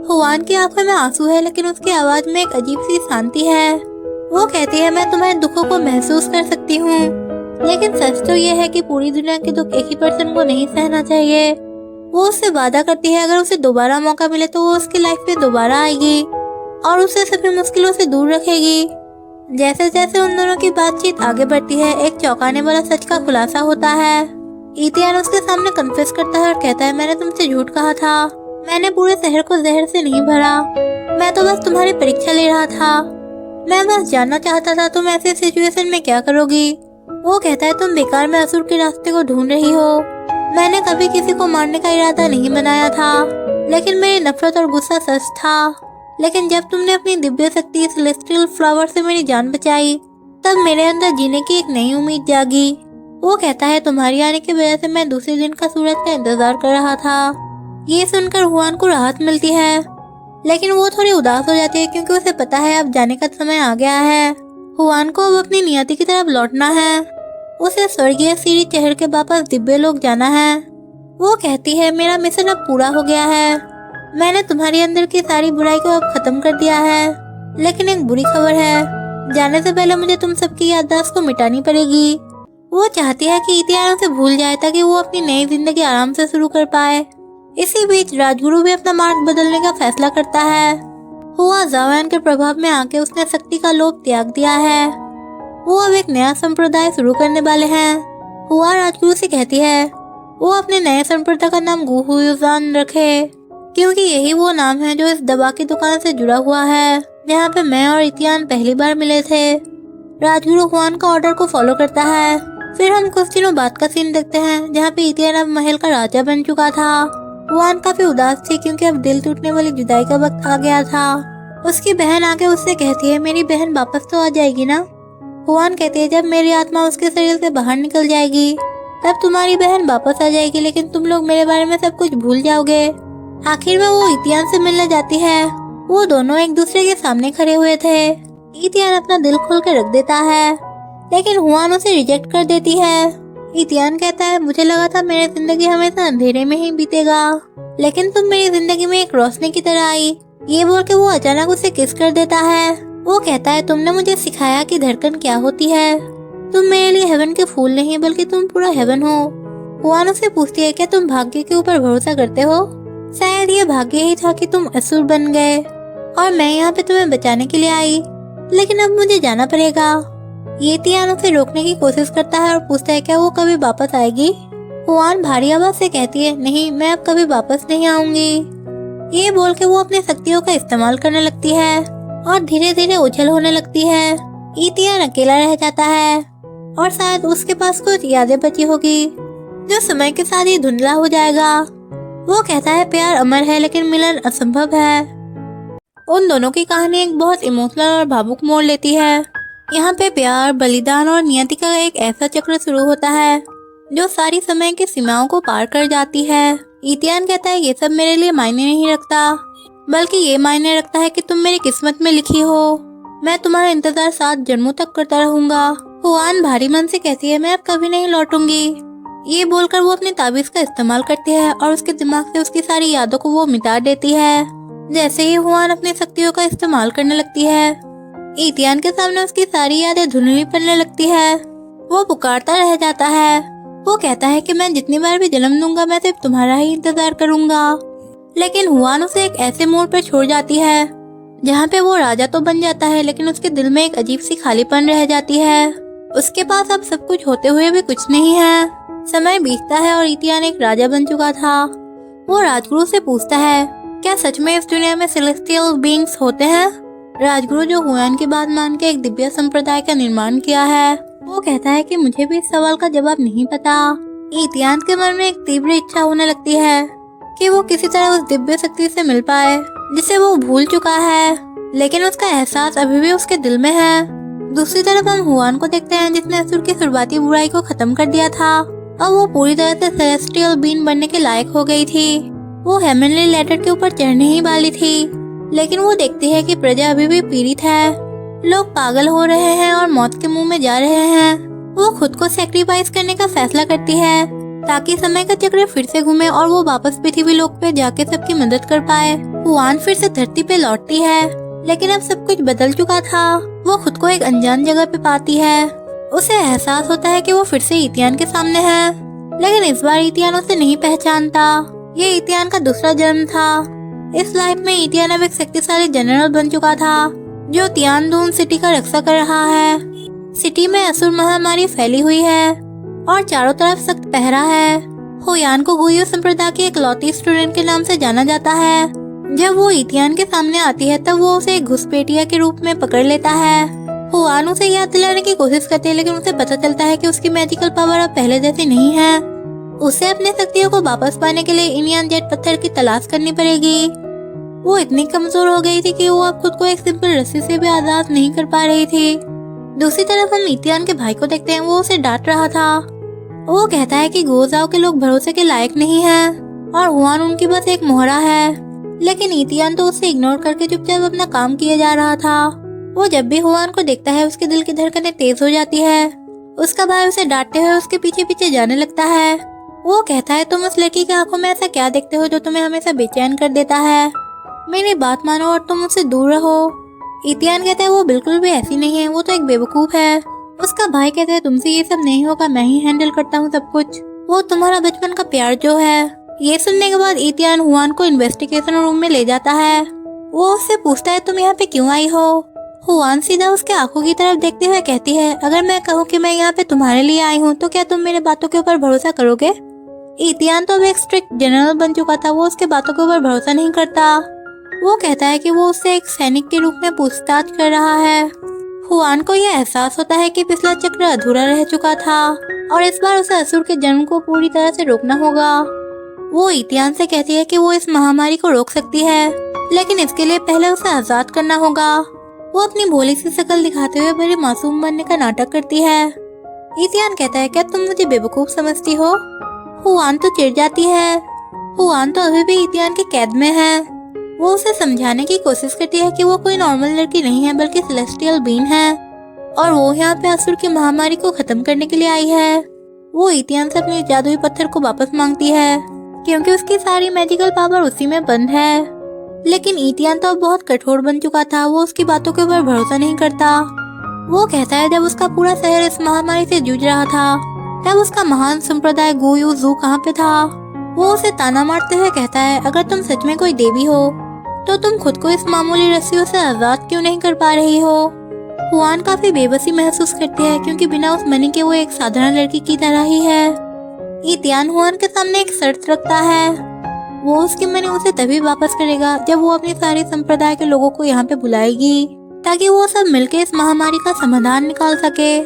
हुआन की आंखों में आंसू है, लेकिन उसकी आवाज में एक अजीब सी शांति है। वो कहती है मैं तुम्हारे दुखों को महसूस कर सकती हूँ, लेकिन सच तो ये है कि पूरी दुनिया के दुख एक ही पर्सन को नहीं सहना चाहिए। वो उससे वादा करती है अगर उसे दोबारा मौका मिले तो वो उसकी लाइफ में दोबारा आएगी और उसे सभी मुश्किलों से दूर रखेगी। जैसे जैसे उन दोनों की बातचीत आगे बढ़ती है, एक चौंकाने वाला सच का खुलासा होता है। इथियान उसके सामने कन्फेस करता है और कहता है मैंने तुमसे झूठ कहा था। मैंने पूरे शहर को जहर से नहीं भरा। मैं तो बस तुम्हारी परीक्षा ले रहा था। मैं बस जानना चाहता था तुम ऐसे सिचुएशन में क्या करोगी। वो कहता है तुम बेकार में असुर के रास्ते को ढूंढ रही हो। मैंने कभी किसी को मारने का इरादा नहीं बनाया था, लेकिन मेरी नफरत और गुस्सा सच था। लेकिन जब तुमने अपनी दिव्य शक्ति सेलेस्टियल फ्लावर से मेरी जान बचाई, तब मेरे अंदर जीने की एक नई उम्मीद जागी। वो कहता है तुम्हारी आने की वजह से मैं दूसरे दिन का सूरज का इंतजार कर रहा था। ये सुनकर हुआन को राहत मिलती है, लेकिन वो थोड़ी उदास हो जाती है क्योंकि उसे पता है अब जाने का समय आ गया है। हुआन को अब अपनी नियति की तरफ लौटना है। उसे स्वर्गीय सीढ़ी चढ़ के वापस दिव्य लोक जाना है। वो कहती है मेरा मिशन अब पूरा हो गया है। मैंने तुम्हारे अंदर की सारी बुराई को अब खत्म कर दिया है। लेकिन एक बुरी खबर है, जाने से पहले मुझे तुम सबकी याददाश्त को मिटानी पड़ेगी। वो चाहती है कि इतियान उसे भूल जाए ताकि वो अपनी नई जिंदगी आराम से शुरू कर पाए। इसी बीच राजगुरु भी अपना मार्ग बदलने का फैसला करता है। हुआ जावैन के प्रभाव में आके उसने शक्ति का लोभ त्याग दिया है। वो अब एक नया संप्रदाय शुरू करने वाले हैं। हुआ राजगुरु से कहती है वो अपने नए संप्रदाय का नाम गुहुयुजान रखे, क्योंकि यही वो नाम है जो इस दवा की दुकान से जुड़ा हुआ है जहाँ पे मैं और इतियान पहली बार मिले थे। राजगुरु हुआन का ऑर्डर को फॉलो करता है। फिर हम कुछ दिनों बाद का सीन देखते हैं जहाँ पे इतियान अब महल का राजा बन चुका था। हुआन काफी उदास थी क्योंकि अब दिल टूटने वाली जुदाई का वक्त आ गया था। उसकी बहन आके उससे कहती है मेरी बहन वापस तो आ जाएगी ना। हुआन कहती है जब मेरी आत्मा उसके शरीर से बाहर निकल जाएगी तब तुम्हारी बहन वापस आ जाएगी, लेकिन तुम लोग मेरे बारे में सब कुछ भूल जाओगे। आखिर में वो इतियान से मिलने जाती है। वो दोनों एक दूसरे के सामने खड़े हुए थे। इतियान अपना दिल खोल कर रख देता है, लेकिन हुआन उसे रिजेक्ट कर देती है। इतियान कहता है मुझे लगा था मेरी जिंदगी हमेशा अंधेरे में ही बीतेगा, लेकिन तुम मेरी जिंदगी में एक रोशनी की तरह आई। ये बोल के वो अचानक उसे किस कर देता है। वो कहता है तुमने मुझे सिखाया कि धड़कन क्या होती है। तुम मेरे लिए हेवन के फूल नहीं बल्कि तुम पूरा हेवन हो। हुआन उसे पूछती है क्या तुम भाग्य के ऊपर भरोसा करते हो? शायद ये भाग्य ही था कि तुम असुर बन गए और मैं यहाँ पे तुम्हें बचाने के लिए आई, लेकिन अब मुझे जाना पड़ेगा। इतियान उसे रोकने की कोशिश करता है और पूछता है क्या वो कभी वापस आएगी। हुआन भारी आवाज से कहती है नहीं, मैं अब कभी वापस नहीं आऊंगी। ये बोल के वो अपनी शक्तियों का इस्तेमाल करने लगती है और धीरे धीरे उछल होने लगती है। इतियान अकेला रह जाता है और शायद उसके पास कुछ यादें बची होगी जो समय के साथ ही धुंधला हो जाएगा। वो कहता है प्यार अमर है लेकिन मिलन असंभव है। उन दोनों की कहानी एक बहुत इमोशनल और भावुक मोड़ लेती है। यहाँ पे प्यार, बलिदान और नियति का एक ऐसा चक्र शुरू होता है जो सारी समय की सीमाओं को पार कर जाती है। इतियान कहता है ये सब मेरे लिए मायने नहीं रखता, बल्कि ये मायने रखता है कि तुम मेरी किस्मत में लिखी हो। मैं तुम्हारा इंतजार 7 जन्मों तक करता रहूंगा। हुआन भारी मन से कहती है मैं अब कभी नहीं लौटूंगी। ये बोलकर वो अपनी ताबीज का इस्तेमाल करती है और उसके दिमाग से उसकी सारी यादों को वो मिटा देती है। जैसे ही हुआन अपनी शक्तियों का इस्तेमाल करने लगती है, इतियान के सामने उसकी सारी यादें धुंधली पड़ने लगती है। वो पुकारता रह जाता है। वो कहता है कि मैं जितनी बार भी जन्म लूंगा मैं सिर्फ तुम्हारा ही इंतजार करूंगा। लेकिन हुआन उसे एक ऐसे मोड़ पर छोड़ जाती है जहाँ पे वो राजा तो बन जाता है, लेकिन उसके दिल में एक अजीब सी खालीपन रह जाती है। उसके पास अब सब कुछ होते हुए भी कुछ नहीं है। समय बीतता है और इतियान एक राजा बन चुका था। वो राजगुरु से पूछता है क्या सच में इस दुनिया में सेलेस्टियल बीइंग्स होते हैं? राजगुरु जो हुआन की बात मान के एक दिव्य संप्रदाय का निर्माण किया है, वो कहता है कि मुझे भी इस सवाल का जवाब नहीं पता। इतियान के मन में एक तीव्र इच्छा होने लगती है कि वो किसी तरह उस दिव्य शक्ति से मिल पाए जिसे वो भूल चुका है, लेकिन उसका एहसास अभी भी उसके दिल में है। दूसरी तरफ हम हुआन को देखते हैं जिसने असुर की शुरुआती बुराई को खत्म कर दिया था और वो पूरी तरह से सेलेस्टियल बीइंग बनने के लायक हो गई थी। वो हेवनली लैडर के ऊपर चढ़ने ही वाली थी, लेकिन वो देखती है कि प्रजा अभी भी पीड़ित है। लोग पागल हो रहे हैं और मौत के मुंह में जा रहे हैं। वो खुद को सैक्रिफाइस करने का फैसला करती है ताकि समय का चक्र फिर से घूमे और वो वापस पृथ्वी लोक पे जाके सबकी मदद कर पाए। हुआन फिर से धरती पे लौटती है, लेकिन अब सब कुछ बदल चुका था। वो खुद को एक अनजान जगह पे पाती है। उसे एहसास होता है कि वो फिर से इतियान के सामने है, लेकिन इस बार इतियान उसे नहीं पहचानता। ये इतियान का दूसरा जन्म था। इस लाइफ में इतियान अब एक शक्तिशाली जनरल बन चुका था जो तियानदुन सिटी का रक्षा कर रहा है। सिटी में असुर महामारी फैली हुई है और चारों तरफ सख्त पहरा है। हुआन को गुयु संप्रदाय के एक लौती स्टूडेंट के नाम से जाना जाता है। जब वो इतियान के सामने आती है तब वो उसे एक घुसपैठिया के रूप में पकड़ लेता है। हुआन उसे याद दिलाने की कोशिश करती है, लेकिन उसे पता चलता है कि उसकी मैजिकल पावर अब पहले जैसी नहीं है। उसे अपने शक्तियों को वापस पाने के लिए इनियन जेट पत्थर की तलाश करनी पड़ेगी। वो इतनी कमजोर हो गई थी कि वो अब खुद को एक सिंपल रस्सी से भी आजाद नहीं कर पा रही थी। दूसरी तरफ हम इतियान के भाई को देखते हैं। वो उसे डांट रहा था। वो कहता है कि गोजाओ के लोग भरोसे के लायक नहीं हैं और हुआन उनकी बस एक मोहरा है। लेकिन इतियान तो उसे इग्नोर करके चुपचाप अपना काम किए जा रहा था वो जब भी हुआन को देखता है उसके दिल की धड़कनें तेज हो जाती है। उसका भाई उसे डांटते हुए उसके पीछे पीछे जाने लगता है। वो कहता है तुम उस लड़की की आंखों में ऐसा क्या देखते हो जो तुम्हें हमेशा बेचैन कर देता है। मेरी बात मानो और तुम उससे दूर रहो। इतियान कहता है वो बिल्कुल भी ऐसी नहीं है, वो तो एक बेवकूफ है। उसका भाई कहता है तुमसे ये सब नहीं होगा, मैं ही हैंडल करता हूँ सब कुछ। वो तुम्हारा बचपन का प्यार जो है। ये सुनने के बाद इतियान हुआन को इन्वेस्टिगेशन रूम में ले जाता है। वो उससे पूछता है तुम यहाँ पे क्यों आई हो। हुआन सीधा उसके आंखों की तरफ देखते हुए कहती है अगर मैं कहूँ कि मैं यहाँ पे तुम्हारे लिए आई हूँ तो क्या तुम मेरे बातों के ऊपर भरोसा करोगे। इतियान तो अब एक स्ट्रिक्ट जनरल बन चुका था, वो उसके बातों के ऊपर भरोसा नहीं करता। वो कहता है कि वो उससे एक सैनिक के रूप में पूछताछ कर रहा है। हुआन को यह एहसास होता है कि पिछला चक्र अधूरा रह चुका था और इस बार उसे असुर के जन्म को पूरी तरह से रोकना होगा। वो इतियान से कहती है कि वो इस महामारी को रोक सकती है, लेकिन इसके लिए पहले उसे आजाद करना होगा। वो अपनी भोली सी शक्ल दिखाते हुए बड़ी मासूम बनने का नाटक करती है। इतियान कहता है क्या तुम मुझे बेवकूफ समझती हो। हुआन तो चिढ़ जाती है। हुआन तो अभी भी इतियान की कैद में है। वो उसे समझाने की कोशिश करती है कि वो कोई नॉर्मल लड़की नहीं है बल्कि सेलेस्टियल बीन है और वो यहाँ पे असुर की महामारी को खत्म करने के लिए आई है। वो इतियान से अपने जादुई पत्थर को वापस मांगती है क्योंकि उसकी सारी मैजिकल पावर उसी में बंद है। लेकिन इतियान तो अब बहुत कठोर बन चुका था, वो उसकी बातों के ऊपर भरोसा नहीं करता। वो कहता है जब उसका पूरा शहर इस महामारी से जूझ रहा था तब उसका महान संप्रदाय गुयू जू कहाँ पे था। वो उसे ताना मारते हुए कहता है अगर तुम सच में कोई देवी हो तो तुम खुद को इस मामूली रस्सियों से आजाद क्यों नहीं कर पा रही हो। हुआन काफी बेबसी महसूस करती है क्योंकि बिना उस मनी के वो एक साधारण लड़की की तरह ही है। इतियान हुआन के सामने एक शर्त रखता है, वो उसकी मनी उसे तभी वापस करेगा जब वो अपने सारे संप्रदाय के लोगों को यहाँ पे बुलाएगी ताकि वो सब मिलकर इस महामारी का समाधान निकाल सके।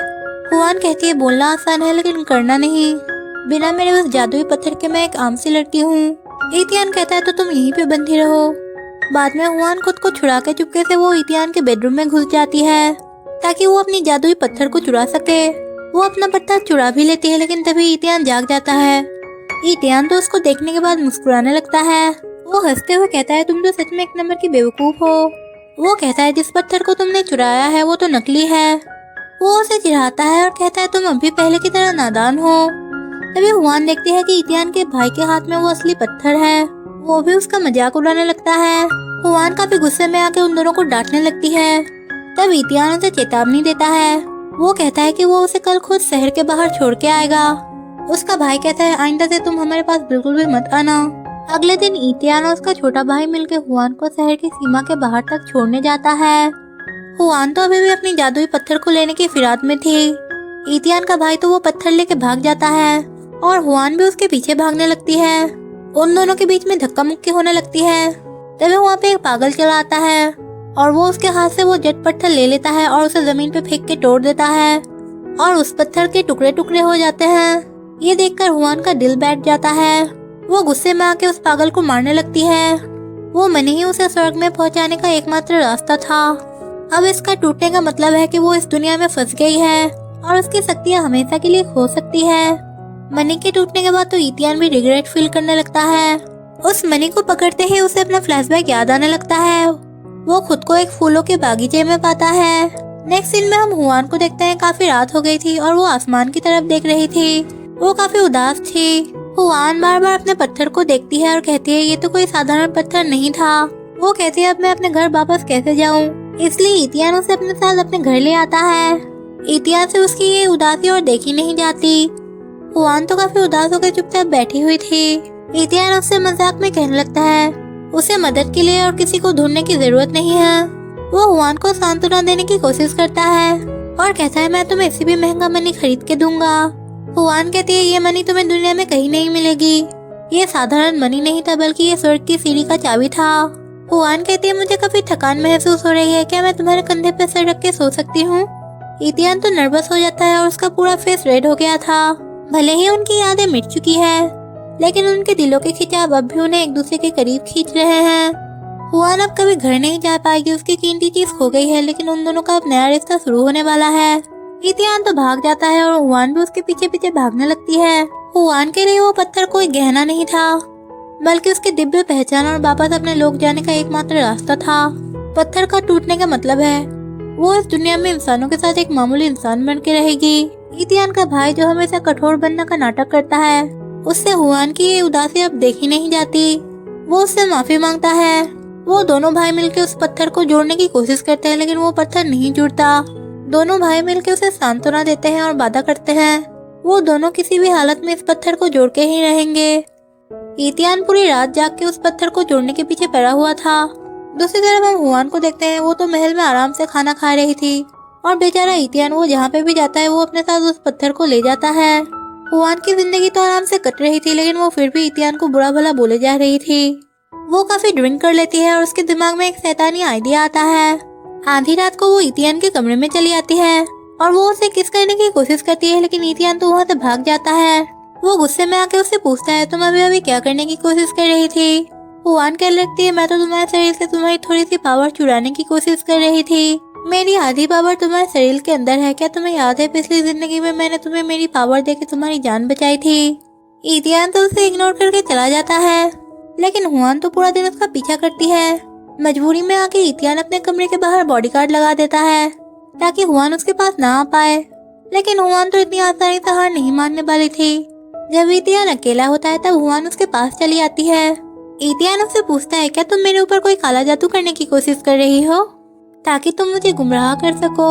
हुआन कहती है बोलना आसान है लेकिन करना नहीं। बिना मेरे उस जादुई पत्थर के मैं एक आम सी लड़की हूँ। इतियान कहता है तो तुम यहीं पे बंधी रहो। बाद में हुआन खुद को छुड़ा के चुपके से वो इतियान के बेडरूम में घुस जाती है ताकि वो अपनी जादुई पत्थर को चुरा सके। वो अपना पत्थर चुरा भी लेती है लेकिन तभी इतियान जाग जाता है। इतियान तो उसको देखने के बाद मुस्कुराने लगता है। वो हंसते हुए कहता है तुम तो सच में एक नंबर की बेवकूफ हो। वो कहता है जिस पत्थर को तुमने चुराया है वो तो नकली है। वो उसे चिढ़ाता है और कहता है तुम अभी पहले की तरह नादान हो। तभी हुआन देखती है कि इतियान के भाई के हाथ में वो असली पत्थर है। वो भी उसका मजाक उड़ाने लगता है। हुआन काफी गुस्से में आके उन दोनों को डांटने लगती है। तब इतियान उसे चेतावनी देता है। वो कहता है कि वो उसे कल खुद शहर के बाहर छोड़ के आएगा। उसका भाई कहता है आइंदा से तुम हमारे पास बिल्कुल भी मत आना। अगले दिन इतियान और उसका छोटा भाई मिलकर हुआन को शहर की सीमा के बाहर तक छोड़ने जाता है। हुआन तो अभी भी अपनी जादुई पत्थर को लेने की फिराक में थी। इतियान का भाई तो वो पत्थर लेके भाग जाता है और हुआन भी उसके पीछे भागने लगती है। उन दोनों के बीच में धक्का मुक्की होने लगती है। तभी वहाँ पे एक पागल चला आता है और वो उसके हाथ से वो जट पत्थर ले लेता है और उसे जमीन पे फेंक के तोड़ देता है और उस पत्थर के टुकड़े टुकड़े हो जाते हैं। ये देखकर हुआन का दिल बैठ जाता है। वो गुस्से में आके उस पागल को मारने लगती है। वो मनी ही उसे स्वर्ग में पहुंचाने का एकमात्र रास्ता था। अब इसका टूटने का मतलब है कि वो इस दुनिया में फंस गई है और उसकी शक्तियाँ हमेशा के लिए खो सकती है। मनी के टूटने के बाद तो इतियान भी रिग्रेट फील करने लगता है। उस मनी को पकड़ते ही उसे अपना फ्लैशबैक याद आने लगता है। वो खुद को एक फूलों के बागीचे में पाता है। नेक्स्ट सीन में हम हुआन को देखते हैं। काफी रात हो गई थी और वो आसमान की तरफ देख रही थी। वो काफी उदास थी। हुआन बार बार अपने पत्थर को देखती है और कहती है ये तो कोई साधारण पत्थर नहीं था। वो कहती है अब मैं अपने घर वापस कैसे जाऊँ। इसलिए इतियान उसे अपने साथ अपने घर ले आता है। इतियान से उसकी ये उदासी और देखी नहीं जाती। हुआन तो काफी उदास होकर चुपचाप बैठी हुई थी। इतियान उससे मजाक में कहने लगता है उसे मदद के लिए और किसी को ढूंढने की जरूरत नहीं है। वो हुआन को सांत्वना देने की कोशिश करता है और कहता है मैं तुम्हें इससे भी महंगा मनी खरीद के दूंगा। हुआन कहती है ये मनी तुम्हें दुनिया में कहीं नहीं मिलेगी। ये साधारण मनी नहीं था बल्कि ये स्वर्ग की सीढ़ी का चाबी था। हुआन कहती है मुझे काफी थकान महसूस हो रही है, क्या मैं तुम्हारे कंधे पे सर रख के सो सकती हूँ। इतियान तो नर्वस हो जाता है और उसका पूरा फेस रेड हो गया था। भले ही उनकी यादें मिट चुकी है लेकिन उनके दिलों के खिंचाव अब भी उन्हें एक दूसरे के करीब खींच रहे हैं। हुआन अब कभी घर नहीं जा पाएगी, उसकी कीमती चीज खो गई है लेकिन उन दोनों का अब नया रिश्ता शुरू होने वाला है। इतियान तो भाग जाता है और हुआन भी उसके पीछे पीछे भागने लगती है। हुआन के लिए वो पत्थर कोई गहना नहीं था बल्कि उसके दिव्य पहचान और वापस अपने लोग जाने का एकमात्र रास्ता था। पत्थर का टूटने का मतलब है वो इस दुनिया में इंसानों के साथ एक मामूली इंसान बन के रहेगी। इतियान का भाई जो हमेशा कठोर बनने का नाटक करता है, उससे हुआन की ये उदासी अब देखी नहीं जाती। वो उससे माफी मांगता है। वो दोनों भाई मिलकर उस पत्थर को जोड़ने की कोशिश करते हैं, लेकिन वो पत्थर नहीं जुड़ता। दोनों भाई मिलकर उसे सांत्वना देते हैं और वादा करते हैं वो दोनों किसी भी हालत में इस पत्थर को जोड़ के ही रहेंगे। इतियान पूरी रात जाग के उस पत्थर को जोड़ने के पीछे पड़ा हुआ था। दूसरी तरफ हम हुआन को देखते हैं। वो तो महल में आराम से खाना खा रही थी और बेचारा इतियान वो जहाँ पे भी जाता है वो अपने साथ उस पत्थर को ले जाता है। हुआन की जिंदगी तो आराम से कट रही थी, लेकिन वो फिर भी इतियान को बुरा भला बोले जा रही थी। वो काफी ड्रिंक कर लेती है और उसके दिमाग में एक शैतानी आइडिया आता है। आधी रात को वो इतियान के कमरे में चली आती है और वो उसे किस करने की कोशिश करती है, लेकिन इतियान तो वहाँ से भाग जाता है। वो गुस्से में आके उससे पूछता है तुम अभी क्या करने की कोशिश कर रही थी। हुआन कह लगती है मैं तो तुम्हारे शरीर से तुम्हारी थोड़ी सी पावर चुराने की कोशिश कर रही थी। मेरी आधी पावर तुम्हारे शरीर के अंदर है। क्या तुम्हें याद है पिछली जिंदगी में मैंने तुम्हें मेरी पावर देके तुम्हारी जान बचाई थी। इतियान तो उसे इग्नोर करके चला जाता है, लेकिन हुआन तो पूरा दिन उसका पीछा करती है। मजबूरी में आके इतियान अपने कमरे के बाहर बॉडीगार्ड लगा देता है ताकि हुआन उसके पास ना आ पाए, लेकिन हुआन तो इतनी आसानी से हार नहीं मानने वाली थी। जब इतियान अकेला होता है तब हुआन उसके पास चली आती है। इतियान उससे पूछता है क्या तुम मेरे ऊपर कोई काला जादू करने की कोशिश कर रही हो ताकि तुम मुझे गुमराह कर सको।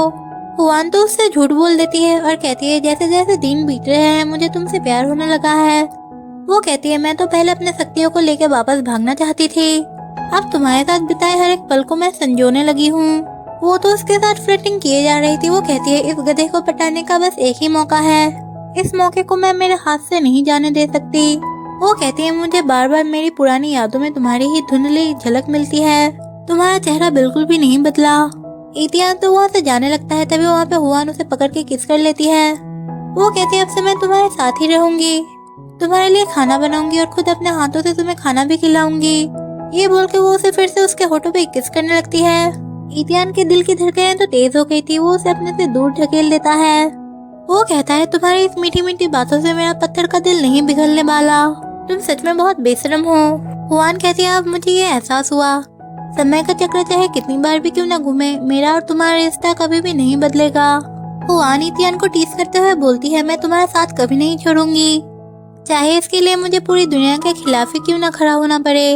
हुआन तो उससे झूठ बोल देती है और कहती है जैसे जैसे दिन बीत रहे हैं मुझे तुमसे प्यार होने लगा है। वो कहती है मैं तो पहले अपने शक्तियों को लेकर वापस भागना चाहती थी, अब तुम्हारे साथ बिताए हर एक पल को मैं संजोने लगी हूँ। वो तो उसके साथ फ्लर्टिंग किए जा रही थी। वो कहती है इस गधे को पटाने का बस एक ही मौका है, इस मौके को मैं मेरे हाथ से नहीं जाने दे सकती। वो कहती है मुझे बार बार मेरी पुरानी यादों में तुम्हारी ही धुंधली झलक मिलती है, तुम्हारा चेहरा बिल्कुल भी नहीं बदला। इतियान तो वहाँ से जाने लगता है, तभी वहाँ पे हुआन उसे पकड़ के किस कर लेती है। वो कहती है अब से मैं तुम्हारे साथ ही रहूंगी, तुम्हारे लिए खाना बनाऊंगी और खुद अपने हाथों से तुम्हें खाना भी खिलाऊंगी। ये बोल के वो उसे फिर से उसके होठों पे किस करने लगती है। इतियान के दिल की धड़कनें तो तेज हो गई थी। वो उसे अपने से दूर ढकेल देता है। वो कहता है तुम्हारी इस मीठी मीठी बातों से मेरा पत्थर का दिल नहीं पिघलने वाला, तुम सच में बहुत बेशरम हो। हुआन कहती है अब मुझे ये एहसास हुआ समय का चक्र चाहे कितनी बार भी क्यों न घूमे, मेरा और तुम्हारा रिश्ता कभी भी नहीं बदलेगा। हुआन इतियान को टीस करते हुए बोलती है मैं तुम्हारा साथ कभी नहीं छोड़ूंगी, चाहे इसके लिए मुझे पूरी दुनिया के खिलाफ ही क्यों न खड़ा होना पड़े।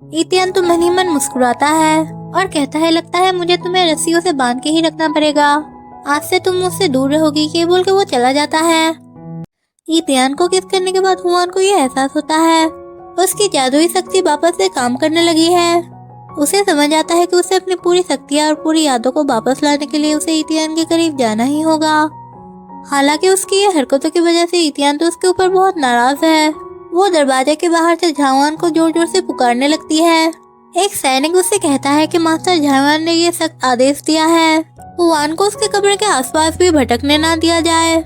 इतियान तो मन ही मन मुस्कुराता है और कहता है लगता है मुझे तुम्हें रस्सियों से बांध के ही रखना पड़ेगा, आज से तुम मुझसे दूर रहोगी। ये बोल के वो चला जाता है। इतियान को किस करने के बाद हुआन को ये एहसास होता है उसकी जादुई शक्ति वापस से काम करने लगी है। उसे समझ आता है कि उसे अपनी पूरी शक्तियाँ और पूरी यादों को वापस लाने के लिए उसे इतियान के करीब जाना ही होगा। हालांकि उसकी ये हरकतों की वजह से इतियान तो उसके ऊपर बहुत नाराज है। वो दरवाजे के बाहर से झावान को जोर जोर से पुकारने लगती है। एक सैनिक उससे कहता है कि मास्टर झावान ने ये सख्त आदेश दिया है हुआन को उसके कमरे के आसपास भी भटकने ना दिया जाए।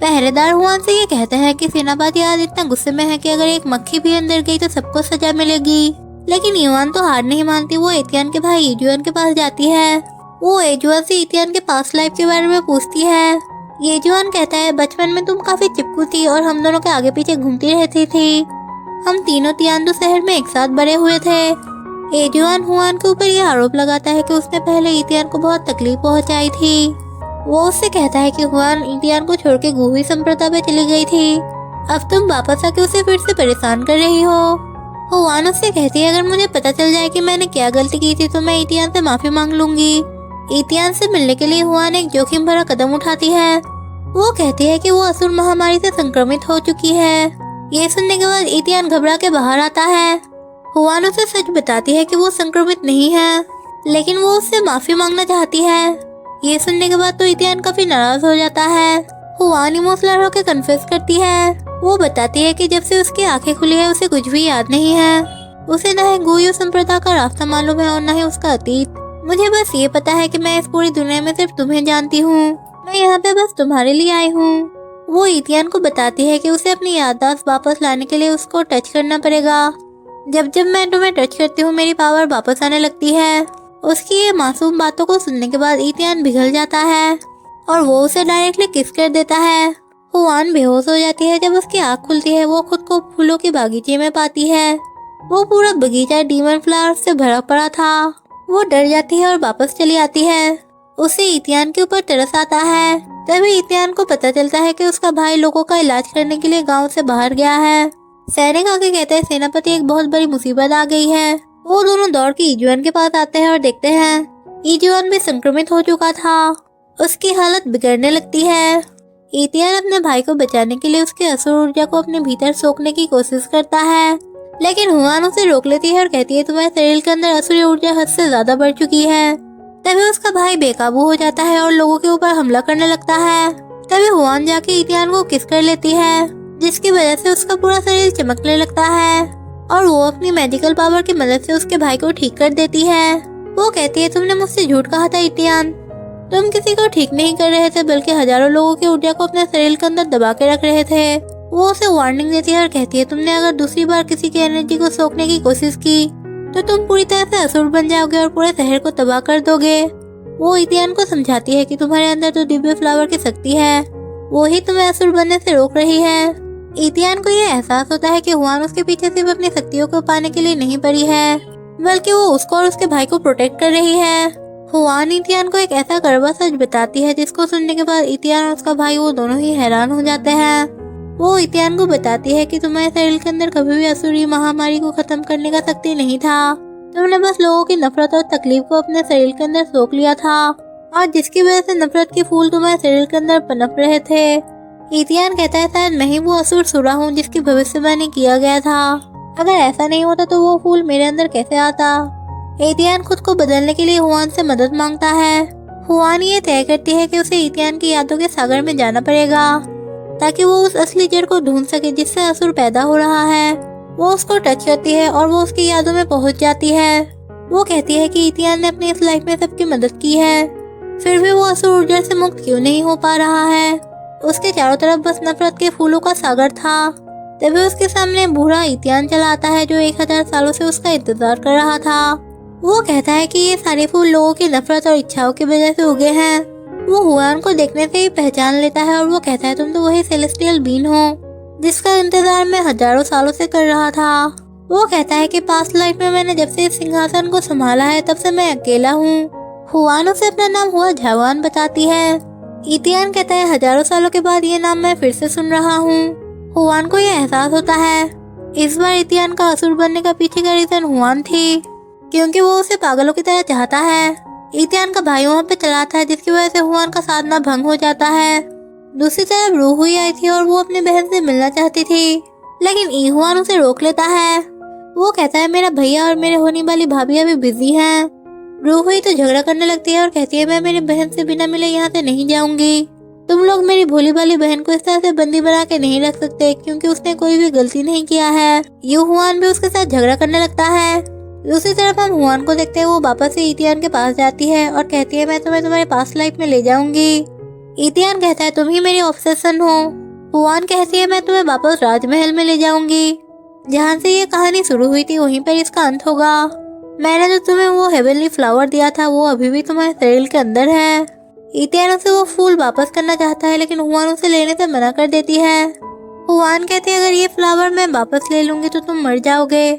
पहरेदार हुआन से ये कहता है कि सेनापति आज इतना गुस्से में है कि अगर एक मक्खी भी अंदर गई तो सबको सजा मिलेगी, लेकिन युआन तो हार नहीं मानती। वो इतियान के भाई एजुआन के पास जाती है। वो एजुआन से इतियान के पास्ट लाइफ के बारे में पूछती है। एजुआन कहता है बचपन में तुम काफी चिपकू थी और हम दोनों के आगे पीछे घूमती रहती थी, हम तीनों तियानदो शहर में एक साथ बड़े हुए थे। एजुआन हुआन के ऊपर यह आरोप लगाता है कि उसने पहले इतियान को बहुत तकलीफ पहुंचाई थी। वो उससे कहता है कि हुआन इतियान को छोड़ के गुही संप्रदाय पे चली गई थी, अब तुम वापस आके उसे फिर से परेशान कर रही हो। हुआन उससे कहती है अगर मुझे पता चल जाए कि मैंने क्या गलती की थी तो मैं इतियान से माफी मांग लूंगी। इतियान से मिलने के लिए हुआन एक जोखिम भरा कदम उठाती है। वो कहती है कि वो असुर महामारी से संक्रमित हो चुकी है। ये सुनने के बाद इतियान घबरा के बाहर आता है। हुआन उसे सच बताती है कि वो संक्रमित नहीं है, लेकिन वो उससे माफी मांगना चाहती है। ये सुनने के बाद तो इतियान काफी नाराज हो जाता है। हुआन इमोशनल होकर कन्फेस करती है। वो बताती है कि जब से उसकी आंखें खुली है उसे कुछ भी याद नहीं है। उसे न ही गुयू संप्रदाय का रास्ता मालूम है और न ही उसका अतीत। मुझे बस ये पता है कि मैं इस पूरी दुनिया में सिर्फ तुम्हें जानती हूँ, मैं यहाँ पे बस तुम्हारे लिए आई हूँ। वो इतियान को बताती है कि उसे अपनी याददाश्त वापस लाने के लिए उसको टच करना पड़ेगा। जब जब मैं तुम्हें टच करती हूँ मेरी पावर वापस आने लगती है। उसकी ये मासूम बातों को सुनने के बाद इतियान पिघल जाता है और वो उसे डायरेक्टली किस कर देता है। हुआन बेहोश हो जाती है। जब उसकी आँख खुलती है वो खुद को फूलों के बागीचे में पाती है। वो पूरा बगीचा डीमन फ्लावर से भरा पड़ा था। वो डर जाती है और वापस चली आती है। उसे इतियान के ऊपर तरस आता है। तभी इतियान को पता चलता है कि उसका भाई लोगों का इलाज करने के लिए गांव से बाहर गया है। सैनिक आके कहते हैं सेनापति एक बहुत बड़ी मुसीबत आ गई है। वो दोनों दौड़ के इजुआन के पास आते हैं और देखते हैं इजुआन भी संक्रमित हो चुका था। उसकी हालत बिगड़ने लगती है। इतियान अपने भाई को बचाने के लिए उसके असुर ऊर्जा को अपने भीतर सोखने की कोशिश करता है, लेकिन हुआन उसे रोक लेती है और कहती है तुम्हारे शरीर के अंदर असुरी ऊर्जा हद से ज्यादा बढ़ चुकी है। तभी उसका भाई बेकाबू हो जाता है और लोगों के ऊपर हमला करने लगता है। तभी हुआन जाके इतियान को किस कर लेती है, जिसकी वजह से उसका पूरा शरीर चमकने लगता है और वो अपनी मेडिकल पावर की मदद से उसके भाई को ठीक कर देती है। वो कहती है तुमने मुझसे झूठ कहा था इतियान, तुम किसी को ठीक नहीं कर रहे थे बल्कि हजारों लोगों की ऊर्जा को अपने शरीर के अंदर दबा के रख रहे थे। वो उसे वार्निंग देती है और कहती है तुमने अगर दूसरी बार किसी की एनर्जी को सोखने की कोशिश की तो तुम पूरी तरह से असुर बन जाओगे और पूरे शहर को तबाह कर दोगे। वो इतियान को समझाती है कि तुम्हारे अंदर तो दिव्य फ्लावर की शक्ति है, वो ही तुम्हें असुर बनने से रोक रही है। इतियान को यह एहसास होता है कि हुआन उसके पीछे सिर्फ अपनी शक्तियों को पाने के लिए नहीं पड़ी है, बल्कि वो उसको और उसके भाई को प्रोटेक्ट कर रही है। हुआन इतियान को एक ऐसा कड़वा सच बताती है जिसको सुनने के बाद इतियान और उसका भाई वो दोनों ही हैरान हो जाते हैं। वो इतियान को बताती है कि तुम्हारे शरीर के अंदर कभी भी असुरी महामारी को खत्म करने का शक्ति नहीं था, तुमने बस लोगों की नफरत और तकलीफ को अपने शरीर के अंदर सोख लिया था और जिसकी वजह से नफरत के फूल तुम्हारे शरीर के अंदर पनप रहे थे। इतियान कहता है शायद मैं ही वो असुर सुरा हूँ जिसकी भविष्यवाणी किया गया था, अगर ऐसा नहीं होता तो वो फूल मेरे अंदर कैसे आता। इतियान खुद को बदलने के लिए हुआन से मदद मांगता है। हुआन ये तय करती है कि उसे इतियान की यादों के सागर में जाना पड़ेगा ताकि वो उस असली जड़ को ढूंढ सके जिससे असुर पैदा हो रहा है। वो उसको टच करती है और वो उसकी यादों में पहुंच जाती है। वो कहती है कि इतियान ने अपनी इस लाइफ में सबकी मदद की है, फिर भी वो असुर ऊर्जा से मुक्त क्यों नहीं हो पा रहा है। उसके चारों तरफ बस नफरत के फूलों का सागर था। तभी उसके सामने बूढ़ा इतियान चला आता है जो 1000 सालों से उसका इंतजार कर रहा था। वो कहता है कि ये सारे फूल लोगों की नफरत और इच्छाओं की वजह से उगे हैं। वो हुआन को देखने से ही पहचान लेता है और वो कहता है तुम तो वही सेलेस्टियल बीन हो जिसका इंतजार मैं हजारों सालों से कर रहा था। वो कहता है कि पास्ट लाइफ में मैंने जब से इस सिंहासन को संभाला है तब से मैं अकेला हूँ। हुआन उसे अपना नाम हुआ झावान बताती है। इतियान कहता है हजारों सालों के बाद ये नाम मैं फिर से सुन रहा हूँ। हुआन को यह एहसास होता है इस बार इतियान का असुर बनने का पीछे का रीजन हुआन थी, क्योंकि वो उसे पागलों की तरह चाहता है। इतियान का भाई वहाँ पे चला आता है जिसकी वजह से हुआन का साधना भंग हो जाता है। दूसरी तरफ रूहुई आई थी और वो अपनी बहन से मिलना चाहती थी, लेकिन ईहुआन उसे रोक लेता है। वो कहता है मेरा भैया और मेरे होने वाली भाभी अभी बिजी हैं। रूहुई तो झगड़ा करने लगती है और कहती है मैं मेरी बहन से बिना मिले यहाँ से नहीं जाऊंगी। तुम लोग मेरी भोली भाली बहन को इस तरह से बंदी बना के नहीं रख सकते क्योंकि उसने कोई भी गलती नहीं किया है। यूहुआन भी उसके साथ झगड़ा करने लगता है। दूसरी तरफ हम हुआन को देखते हैं, वो वापस से इतियान के पास जाती है और कहती है मैं तुम्हें तुम्हारे पास्ट लाइफ में ले जाऊंगी। इतियान कहता है तुम ही मेरी ऑब्सेशन हो। हुआन कहती है मैं तुम्हें वापस राजमहल में ले जाऊंगी, जहाँ से ये कहानी शुरू हुई थी वहीं पर इसका अंत होगा। मैंने जो तुम्हें वो हेवनली फ्लावर दिया था वो अभी भी तुम्हारे शरीर के अंदर है। इतियान उसे वो फूल वापस करना चाहता है लेकिन हुआन उसे लेने से मना कर देती है। हुआन कहती है अगर ये फ्लावर मैं वापस ले लूंगी तो तुम मर जाओगे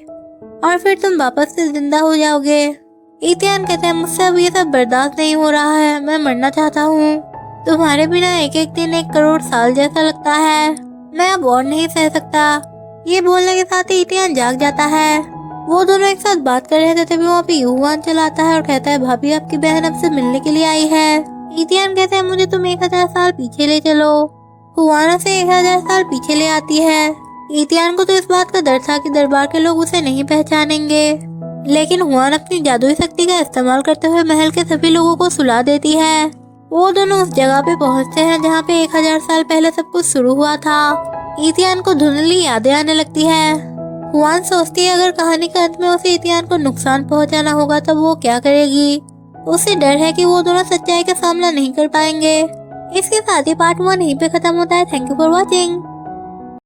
और फिर तुम वापस से जिंदा हो जाओगे। इतियान कहते हैं मुझसे अब ये सब बर्दाश्त नहीं हो रहा है, मैं मरना चाहता हूँ। तुम्हारे बिना एक एक दिन 1 करोड़ साल जैसा लगता है, मैं अब और नहीं सह सकता। ये बोलने के साथ ही इतियान जाग जाता है। वो दोनों एक साथ बात कर रहे थे तभी वहाँ पे यूहुआन चला आता है और कहता है भाभी आपकी बहन अब से मिलने के लिए आई है। इतियान कहते हैं मुझे तुम 1000 साल पीछे ले चलो। हुआन से 1000 साल पीछे ले आती है। इतियान को तो इस बात का डर था कि दरबार के लोग उसे नहीं पहचानेंगे, लेकिन हुआन अपनी जादुई शक्ति का इस्तेमाल करते हुए महल के सभी लोगों को सुला देती है। वो दोनों उस जगह पे पहुंचते हैं जहाँ पे 1000 साल पहले सब कुछ शुरू हुआ था। इतियान को धुंधली यादें आने लगती है। हुआन सोचती है अगर कहानी के अंत में उसे इतियान को नुकसान पहुंचाना होगा तब वो क्या करेगी। उसे डर है कि वो दोनों सच्चाई का सामना नहीं कर पाएंगे। इसके साथ ही पार्ट 1 यहीं पे खत्म होता है। Thank you for watching.